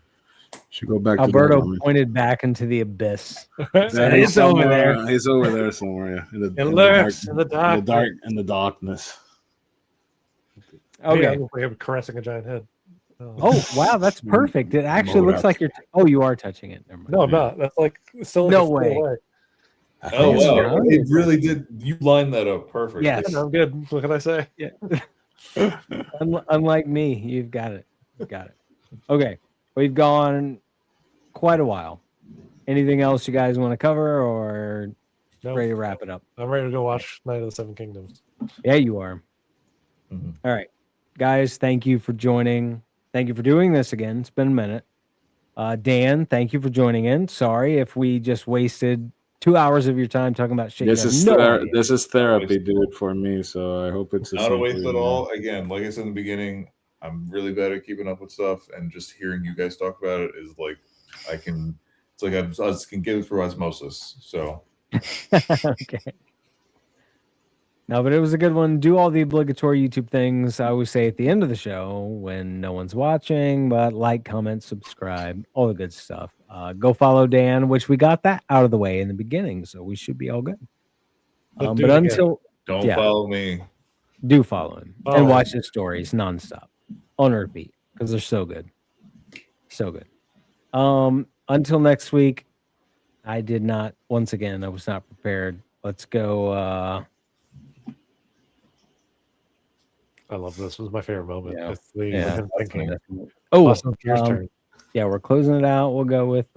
should go back Alberto to that. pointed back into the abyss. That It's over there. He's over there somewhere. Yeah, in It lurks in the dark. in the darkness. Okay. Yeah, I look like I'm caressing a giant head. Oh wow, that's perfect. It actually looks like you're. Oh, you are touching it. Never mind. No, I'm not. That's like still No like a foot way. away. Oh Yes, wow, yeah. it really did. You lined that up perfect. Yes. Yeah, I'm good. What can I say? Yeah. Unlike me, you've got it. You've got it. Okay, we've gone quite a while. Anything else you guys want to cover, or No, ready to wrap it up? I'm ready to go watch Night of the Seven Kingdoms. Yeah, you are. Mhm. All right, guys. Thank you for joining. Thank you for doing this again. It's been a minute. Dan, thank you for joining in. Sorry if we just wasted 2 hours of your time talking about shit. This is idea. this is therapy, dude, for me. So I hope it's the Not a same for waste you, at man. all. Again, like I said in the beginning, I'm really bad at keeping up with stuff, and just hearing you guys talk about it is like I can. It's like I can get it through osmosis. So Okay. No, but it was a good one. Do all the obligatory YouTube things I always say at the end of the show when no one's watching, but like, comment, subscribe, all the good stuff. Go follow Dan, which we got that out of the way in the beginning, so we should be all good. But do But it again. until don't Yeah. follow me. do follow him Oh. and watch his stories nonstop on repeat because they're so good, so good. Until next week, I did not. Once again, I was not prepared. Let's go. I love this. This was my favorite moment. Yeah. It's the Yeah. him thinking. Oh, Awesome. Gears turn. yeah, we're closing it out. We'll go with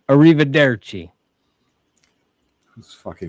arrivederci. It's fucking